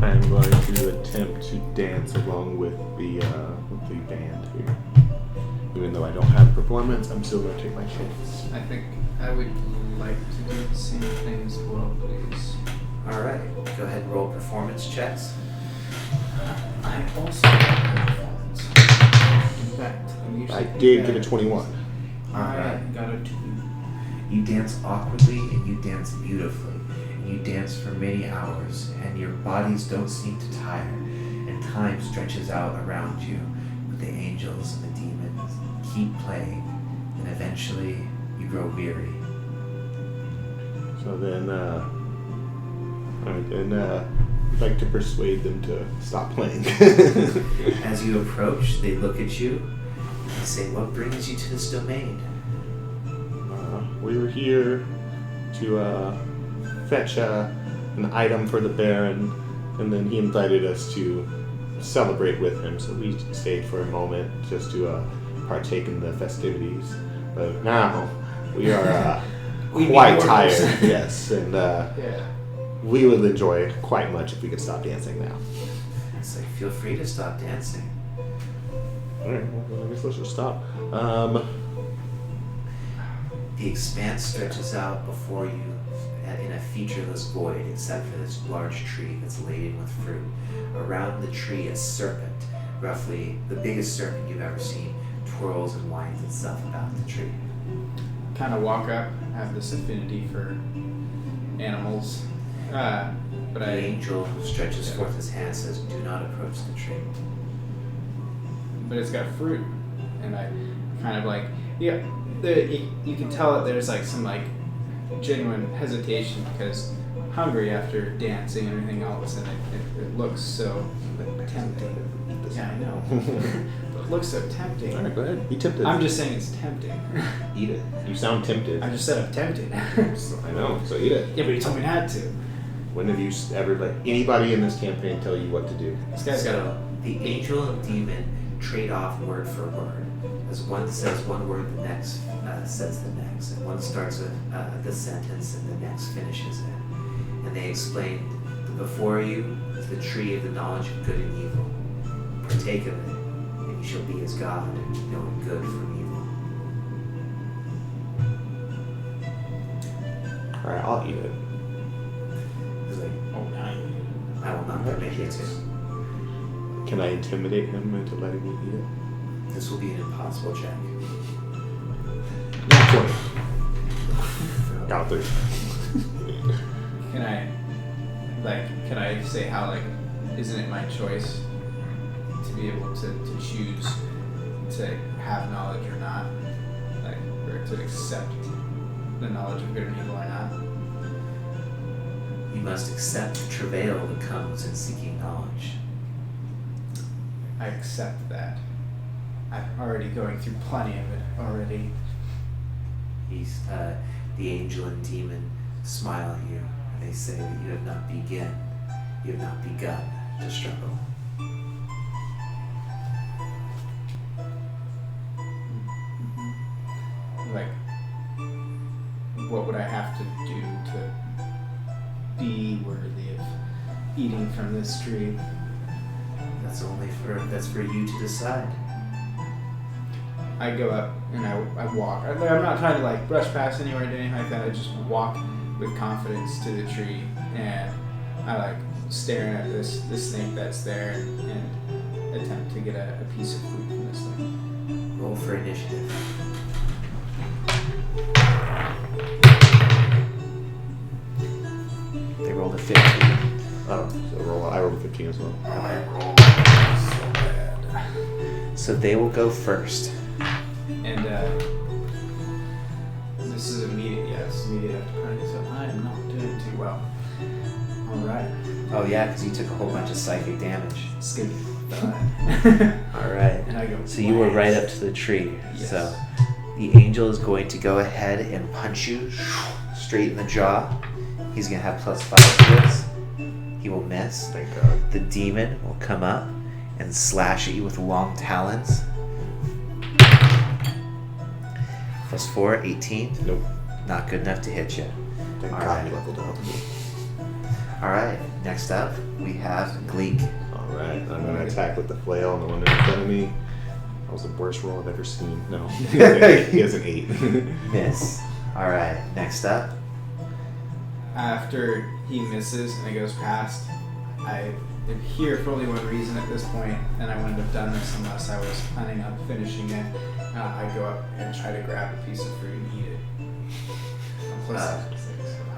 I'm going to attempt to dance along with the band here. Even though I don't have performance, I'm still going to take my chance. I think I would like to do the same thing as well, please. All right, go ahead and roll performance checks. I also have performance. In fact, I'm usually I did get a 21. I got a 2. You dance awkwardly and you dance beautifully. And you dance for many hours, and your bodies don't seem to tire, and time stretches out around you. But the angels and the demons keep playing, and eventually you grow weary. So then, I'd like to persuade them to stop playing. As you approach, they look at you and say, "What brings you to this domain?" We were here to fetch an item for the Baron, and then he invited us to celebrate with him. So we stayed for a moment just to partake in the festivities. But now we are quite tired. Yes, and we would enjoy quite much if we could stop dancing now. It's like, feel free to stop dancing. All right, well, I guess let's just stop. The expanse stretches out before you in a featureless void, except for this large tree that's laden with fruit. Around the tree, a serpent, roughly the biggest serpent you've ever seen, twirls and winds itself about the tree. Kind of walk up. I have this affinity for animals, but The angel who stretches forth his hand says, "Do not approach the tree." But it's got fruit, and I kind of like, yeah. You can tell that there's like some like genuine hesitation because I'm hungry after dancing and everything else, and it looks so tempting. Yeah, I know. It looks so tempting. All right, go ahead. Be tempted. I'm just saying it's tempting. Eat it. You sound tempted. I just said I'm tempted. I know. So eat it. Yeah, but you told me not to. When have you ever let anybody in this campaign tell you what to do? This guy's got a. The angel and demon trade off word for word. As one says one word, the next says the next. And one starts with the sentence and the next finishes it. And they explain, before you is the tree of the knowledge of good and evil. Partake of it, and you shall be as God, knowing good from evil. All right, I'll eat it. He's like, Oh, nice. I will not permit you to. Can I intimidate him into letting me eat it? This will be an impossible check. Not 20. Got 3. Can I say how, like, isn't it my choice to be able to choose to have knowledge or not? Like, or to accept the knowledge of good and evil or not? You must accept the travail that comes in seeking knowledge. I accept that. I'm already going through plenty of it already. He's, the angel and demon smile at you, and they say that you have not begun to struggle. Like, what would I have to do to be worthy of eating from this tree? That's for you to decide. I go up and I walk. I'm not trying to like brush past anywhere or do anything like that. I just walk with confidence to the tree, and I like staring at this snake that's there and attempt to get a piece of fruit from this thing. Roll for initiative. They rolled a 15. Oh, so I rolled a 15 as well. I rolled so bad. So they will go first. And this is immediate. Yes, immediate after party. So I am not doing too well. All right. Oh yeah, because you took a whole bunch of psychic damage. It's gonna be fun. All right. And I go. So you were right up to the tree. Yes. So the angel is going to go ahead and punch you straight in the jaw. He's going to have +5 to this. He will miss. Thank God. The demon will come up and slash at you with long talons. +4, 18. Nope. Not good enough to hit you. Thank All God right. he leveled up. All right. Next up, we have Gleek. All right, I'm gonna attack with the flail on the one in front of me. That was the worst roll I've ever seen. No, he has an 8. Miss. All right. Next up, After he misses and it goes past, I am here for only one reason at this point, and I wouldn't have done this unless I was planning on finishing it. I go up and try to grab a piece of fruit and eat it.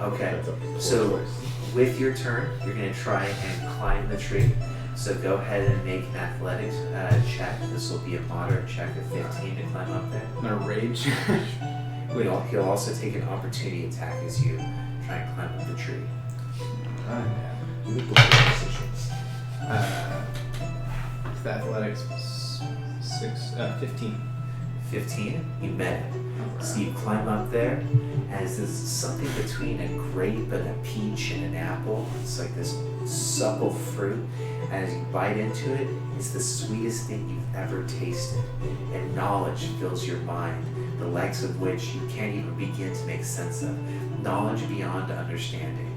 okay. That's a poor So choice. with your turn, you're going to try and climb the tree. So go ahead and make an athletics check. This will be a moderate check of 15 to climb up there. I'm gonna rage. He'll also take an opportunity attack as you try and climb up the tree. You make the right decisions. The athletics 15. 15, you met it. So you climb up there, as there's something between a grape and a peach and an apple. It's like this supple fruit. And as you bite into it, it's the sweetest thing you've ever tasted. And knowledge fills your mind, the likes of which you can't even begin to make sense of. Knowledge beyond understanding.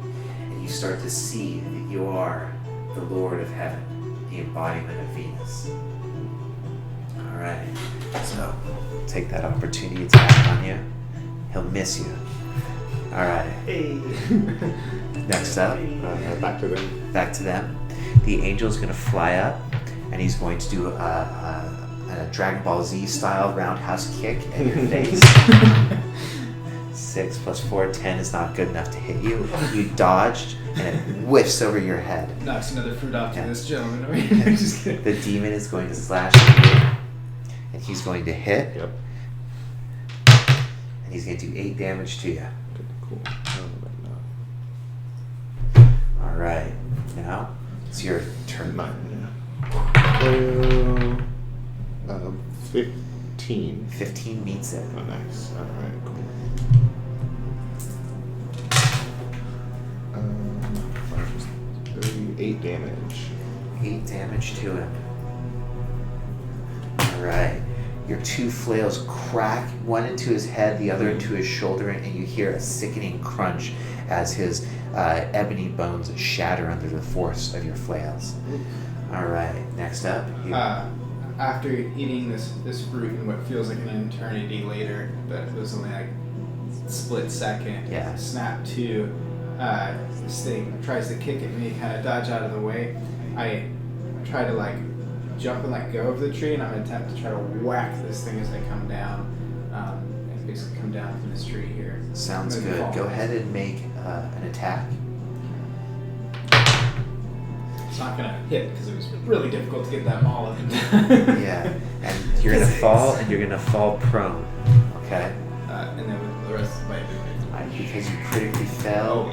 And you start to see that you are the Lord of Heaven, the embodiment of Venus. All right, so take that opportunity attack on you. He'll miss you. All right. Hey. Next up, Back to them. back to them. The angel's gonna fly up, and he's going to do a Dragon Ball Z style roundhouse kick at your face. 6 + 4, 10 is not good enough to hit you. You dodged, and it whiffs over your head. Knocks another fruit off to Yeah. this gentleman. I'm just kidding. The demon is going to slash at you, and he's going to hit, Yep. and he's going to do 8 damage to you. Good, cool. All right, now it's your turn. 15. 15 meets it. Oh, nice. All right, cool. 38 damage. 8 damage to him. Alright. Your 2 flails crack, one into his head, the other into his shoulder, and you hear a sickening crunch as his ebony bones shatter under the force of your flails. Alright, next up. After eating this fruit in what feels like an eternity later, but it was only like a split second. Yeah. Snap 2. This thing tries to kick at me, kind of dodge out of the way. I try to like jump and let go of the tree, and I'm gonna attempt to try to whack this thing as I come down, and basically come down from this tree here. Sounds I'm gonna good. fall. Go ahead and make an attack. It's not gonna hit because it was really difficult to get that maul up and Yeah. And you're gonna fall, and you're gonna fall prone. Okay? and then with the rest of my movement. Because you critically failed,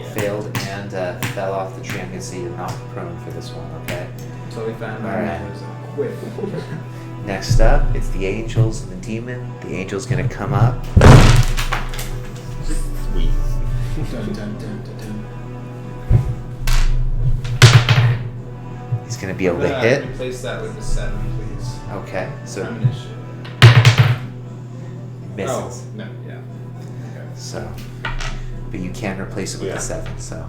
and fell off the tree, I'm gonna say you're not prone for this one, okay? Totally found out Alright. it was a quit. Next up, it's the angels and the demon. The angel's gonna come up. Sweet. Dun, dun, dun, dun, dun. He's gonna be able to hit. Replace that with a 7, please. Okay, so Premonition. misses. Oh, no, yeah. Okay. So, but you can replace it with Yeah. a 7. So,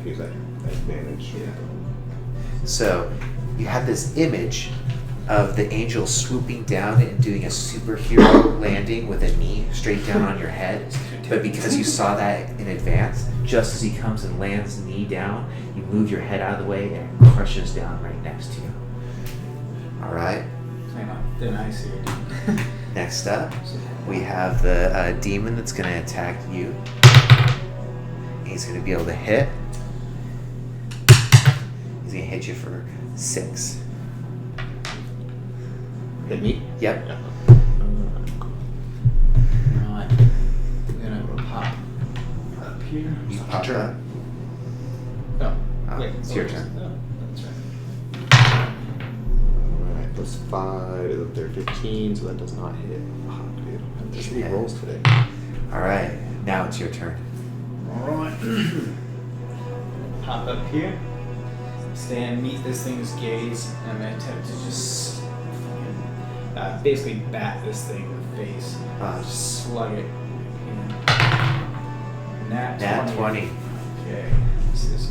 He's at advantage. Yeah. so you have this image of the angel swooping down and doing a superhero landing with a knee straight down on your head. But because you saw that in advance, just as he comes and lands knee down, you move your head out of the way and it crushes down right next to you. All right. Hang on, thin ice here, dude. Next up, we have the demon that's going to attack you. He's going to be able to hit. He's going to hit you for 6. Hit me? Yep. Yeah. Right. I'm gonna pop up here. You Stop pop your up. Oh, Oh, wait. it's your turn. Oh, that's right. Alright, plus 5 is up there, 15, so that does not hit. Fuck, dude. I have Doesn't three hit. rolls today. Alright, now it's your turn. Alright. Pop up here. Stand, meet this thing's gaze, and I'm gonna attempt to just fucking, basically bat this thing in the face. Just slug it. Nat 20. Okay. This is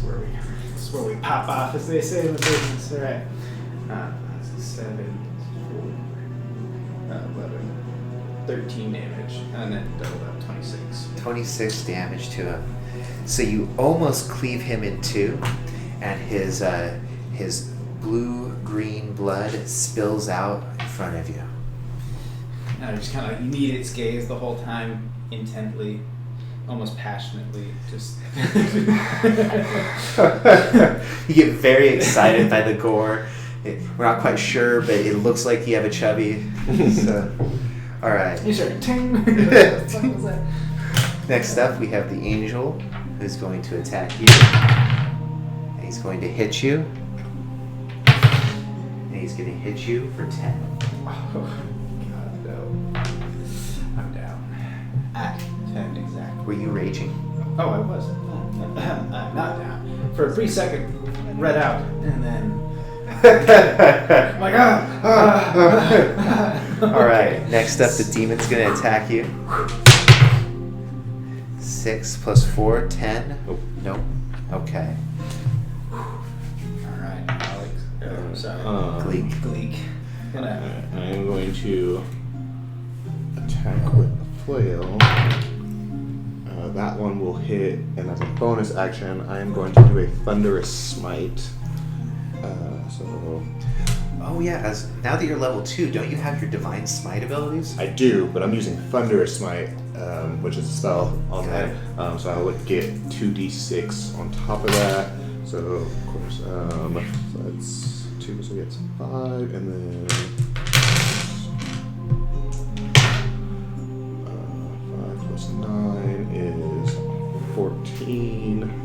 where we pop off, as they say in the business. Alright. 7, 4, 11, 13 damage, and then double that, 26. 26 damage to him. So you almost cleave him in two, and his blue-green blood spills out in front of you. And I just kind of meet its gaze the whole time, intently, almost passionately, just. You get very excited by the gore. We're not quite sure, but it looks like you have a chubby. So, all right. You start ting. What the fuck was that? Next up, we have the angel, who's going to attack you. And he's going to hit you. And he's going to hit you for 10. Oh, God, no. I'm down. At 10 exactly. Were you raging? Oh, I was. I'm not down. For a brief second, read out, and then. I'm like, All right. Next up, the demon's going to attack you. 6 plus 4, 10. Nope. Nope. Okay. Alright, Alex. Sorry. Gleek. Gleek. Gonna. I am going to attack with the flail. That one will hit, and as a bonus action, I am going to do a thunderous smite. So Oh yeah. Now that you're level 2, don't you have your divine smite abilities? I do, but I'm using thunderous smite, which is a spell on Okay. that. So I would get 2d6 on top of that. So of course, so that's 2, so we get 5, and then 5 plus 9 is 14.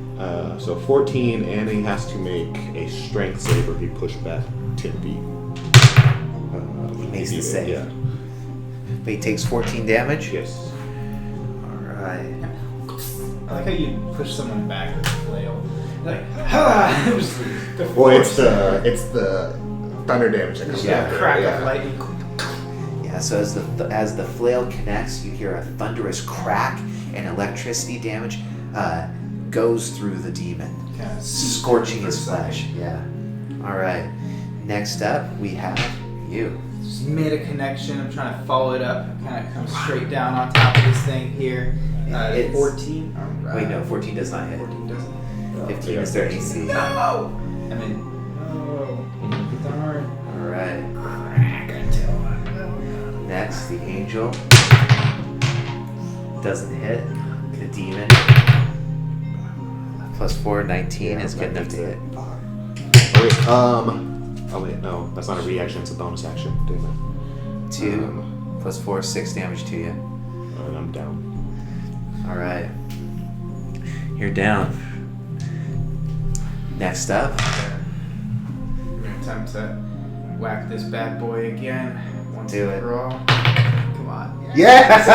So 14, and he has to make a strength save or be pushed back 10 feet. He makes the save. Yeah. But he takes 14 damage? Yes. Alright. I like how you push someone back with a flail. Like, ha! Well, it's the thunder damage that comes Yeah, out. Crack Yeah. of lightning. Yeah, so as the flail connects, you hear a thunderous crack, and electricity damage goes through the demon, Kinda scorching for a his second. flesh. Yeah. Alright. Next up, we have you. Just made a connection. I'm trying to follow it up. Kind of come straight down on top of this thing here. It's- 14. Wait, no, 14 does not hit. 14 doesn't. 15 is their AC. No! I mean, no. Darn. Alright. Next, the angel. Doesn't hit. The demon. Plus 4, 19 is good enough to hit. Oh wait, no, that's not a reaction, it's a bonus action. Damn it. 2 plus 4, 6 damage to you. And I'm down. Alright. You're down. Next up. I'm gonna attempt to whack this bad boy again. Once Do it. for all. Come on. Yes!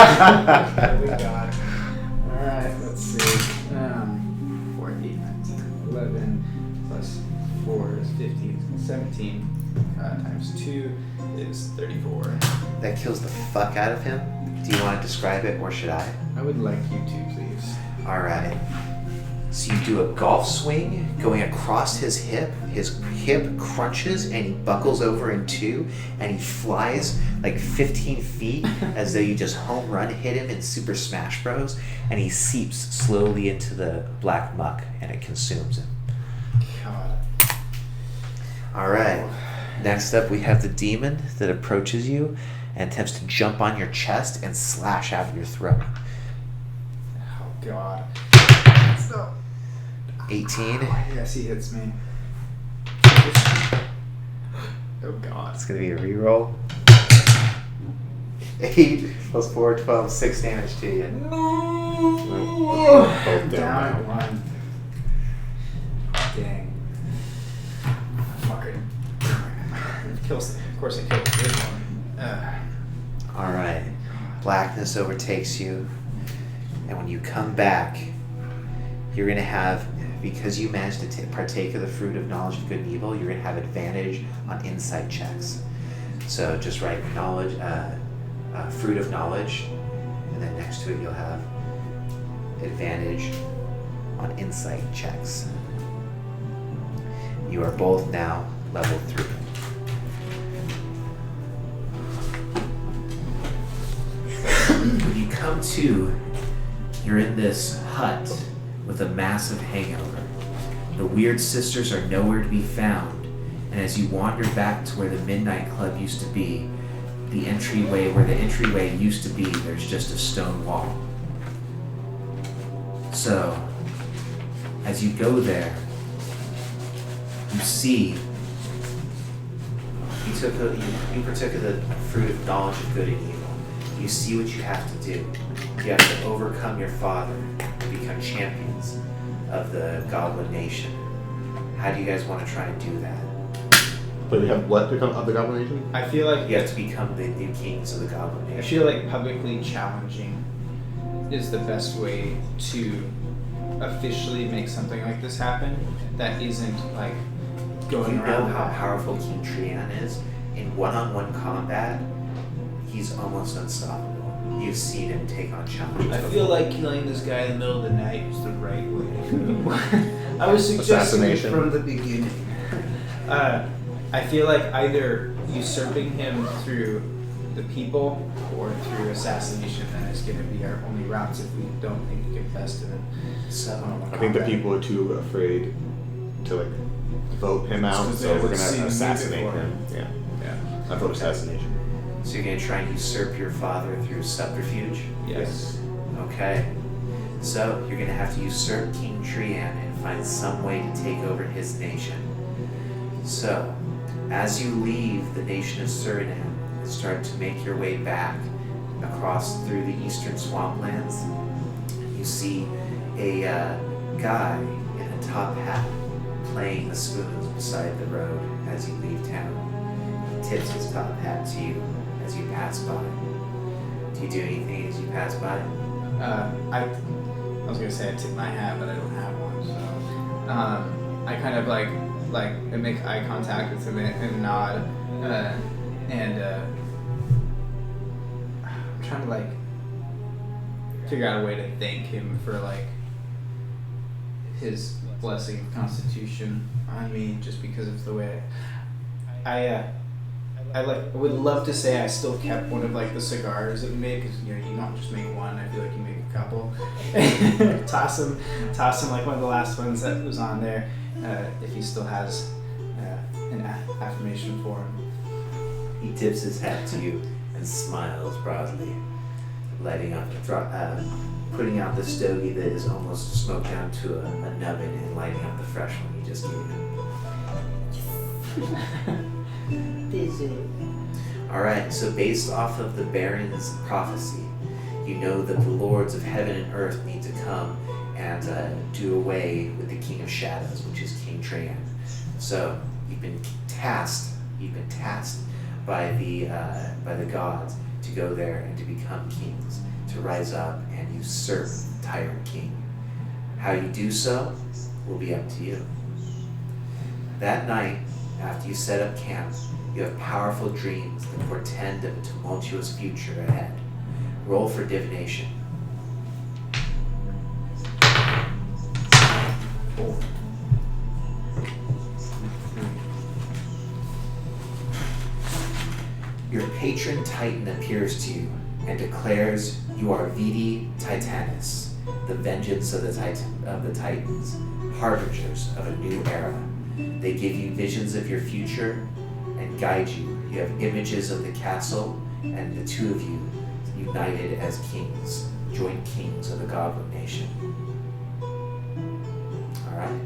There we got it. Alright, let's see. 4, 8, 9, 10, 11 plus 4 is 15, 17 times 2 is 34. That kills the fuck out of him. Do you want to describe it, or should I? I would like you to, please. Alright. So you do a golf swing going across his hip. His hip crunches and he buckles over in two, and he flies like 15 feet as though you just home run hit him in Super Smash Bros. And he seeps slowly into the black muck and it consumes him. God. Alright. Next up we have the demon that approaches you and attempts to jump on your chest and slash out of your throat. Oh, God. 18. Yes, he hits me. Oh, God. It's gonna be a reroll. 8 plus 4, 12, 6 damage to you. Both Down down at now. 1. Dang. Fucking kills. Of course, I killed the big one. Alright. Blackness overtakes you. And when you come back, you're going to have, because you managed to partake of the fruit of knowledge of good and evil, you're going to have advantage on insight checks. So just write knowledge, fruit of knowledge, and then next to it you'll have advantage on insight checks. You are both now level 3. When you come to, you're in this hut with a massive hangover. The weird sisters are nowhere to be found, and as you wander back to where the Midnight Club used to be, where the entryway used to be, there's just a stone wall. So, as you go there, you see, you partook of the fruit of knowledge of good and evil. You see what you have to do. You have to overcome your father and become champions of the Goblin Nation. How do you guys want to try and do that? Wait, we have what become of the Goblin Nation? I feel like You have to become the new kings of the Goblin I Nation. feel like publicly challenging is the best way to officially make something like this happen. That isn't like going You know around. how powerful King Trian is? In one-on-one combat, he's almost unstoppable. You've seen him take on challenges. I before. feel like killing this guy in the middle of the night is the right way to go. I was suggesting it Assassination. from the beginning. I feel like either usurping him through the people or through assassination that is going to be our only routes if we don't think we can best in it. So, I think the people are too afraid to like vote him out, Because so they we're haven't seen gonna him assassinate before. him. Yeah, Yeah. I vote assassination. so you're gonna try and usurp your father through subterfuge? Yes. Okay. So you're gonna have to usurp King Trian and find some way to take over his nation. So, as you leave the nation of Suriname and start to make your way back across through the eastern swamplands, you see a guy in a top hat playing the spoons beside the road as you leave town. He tips his top hat to you as you pass by. Do you do anything as you pass by? I was gonna say I tip my hat, but I don't have one. So I kind of like I make eye contact with him and nod, and I'm trying to like figure out a way to thank him for like his blessing of Constitution on me, just because of the way I would love to say I still kept one of like the cigars that we made, because you don't just make one. I feel like you make a couple. toss him like one of the last ones that was on there, if he still has an affirmation for him. He tips his hat to you and smiles broadly, lighting up, putting out the stogie that is almost smoked down to a nubbin and lighting up the fresh one you just gave him. Alright, so based off of the Baron's prophecy, you know that the lords of heaven and earth need to come and do away with the King of Shadows, which is King Trian. So you've been tasked by the gods to go there and to become kings, to rise up and usurp the tyrant king. How you do so will be up to you. That night, after you set up camp, you have powerful dreams that portend of a tumultuous future ahead. Roll for divination. 4. Your patron Titan appears to you and declares you are Vidi Titanus, the vengeance of the Titans, harbingers of a new era. They give you visions of your future and guide you. You have images of the castle and the two of you united as kings, joint kings of the Goblin Nation. Alright,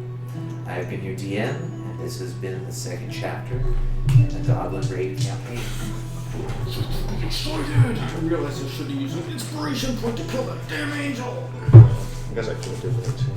I have been your DM, and this has been the second chapter in the Goblin Raid campaign. excited! I realized I should have used an inspiration point to kill that damn angel! I guess I could have did that too.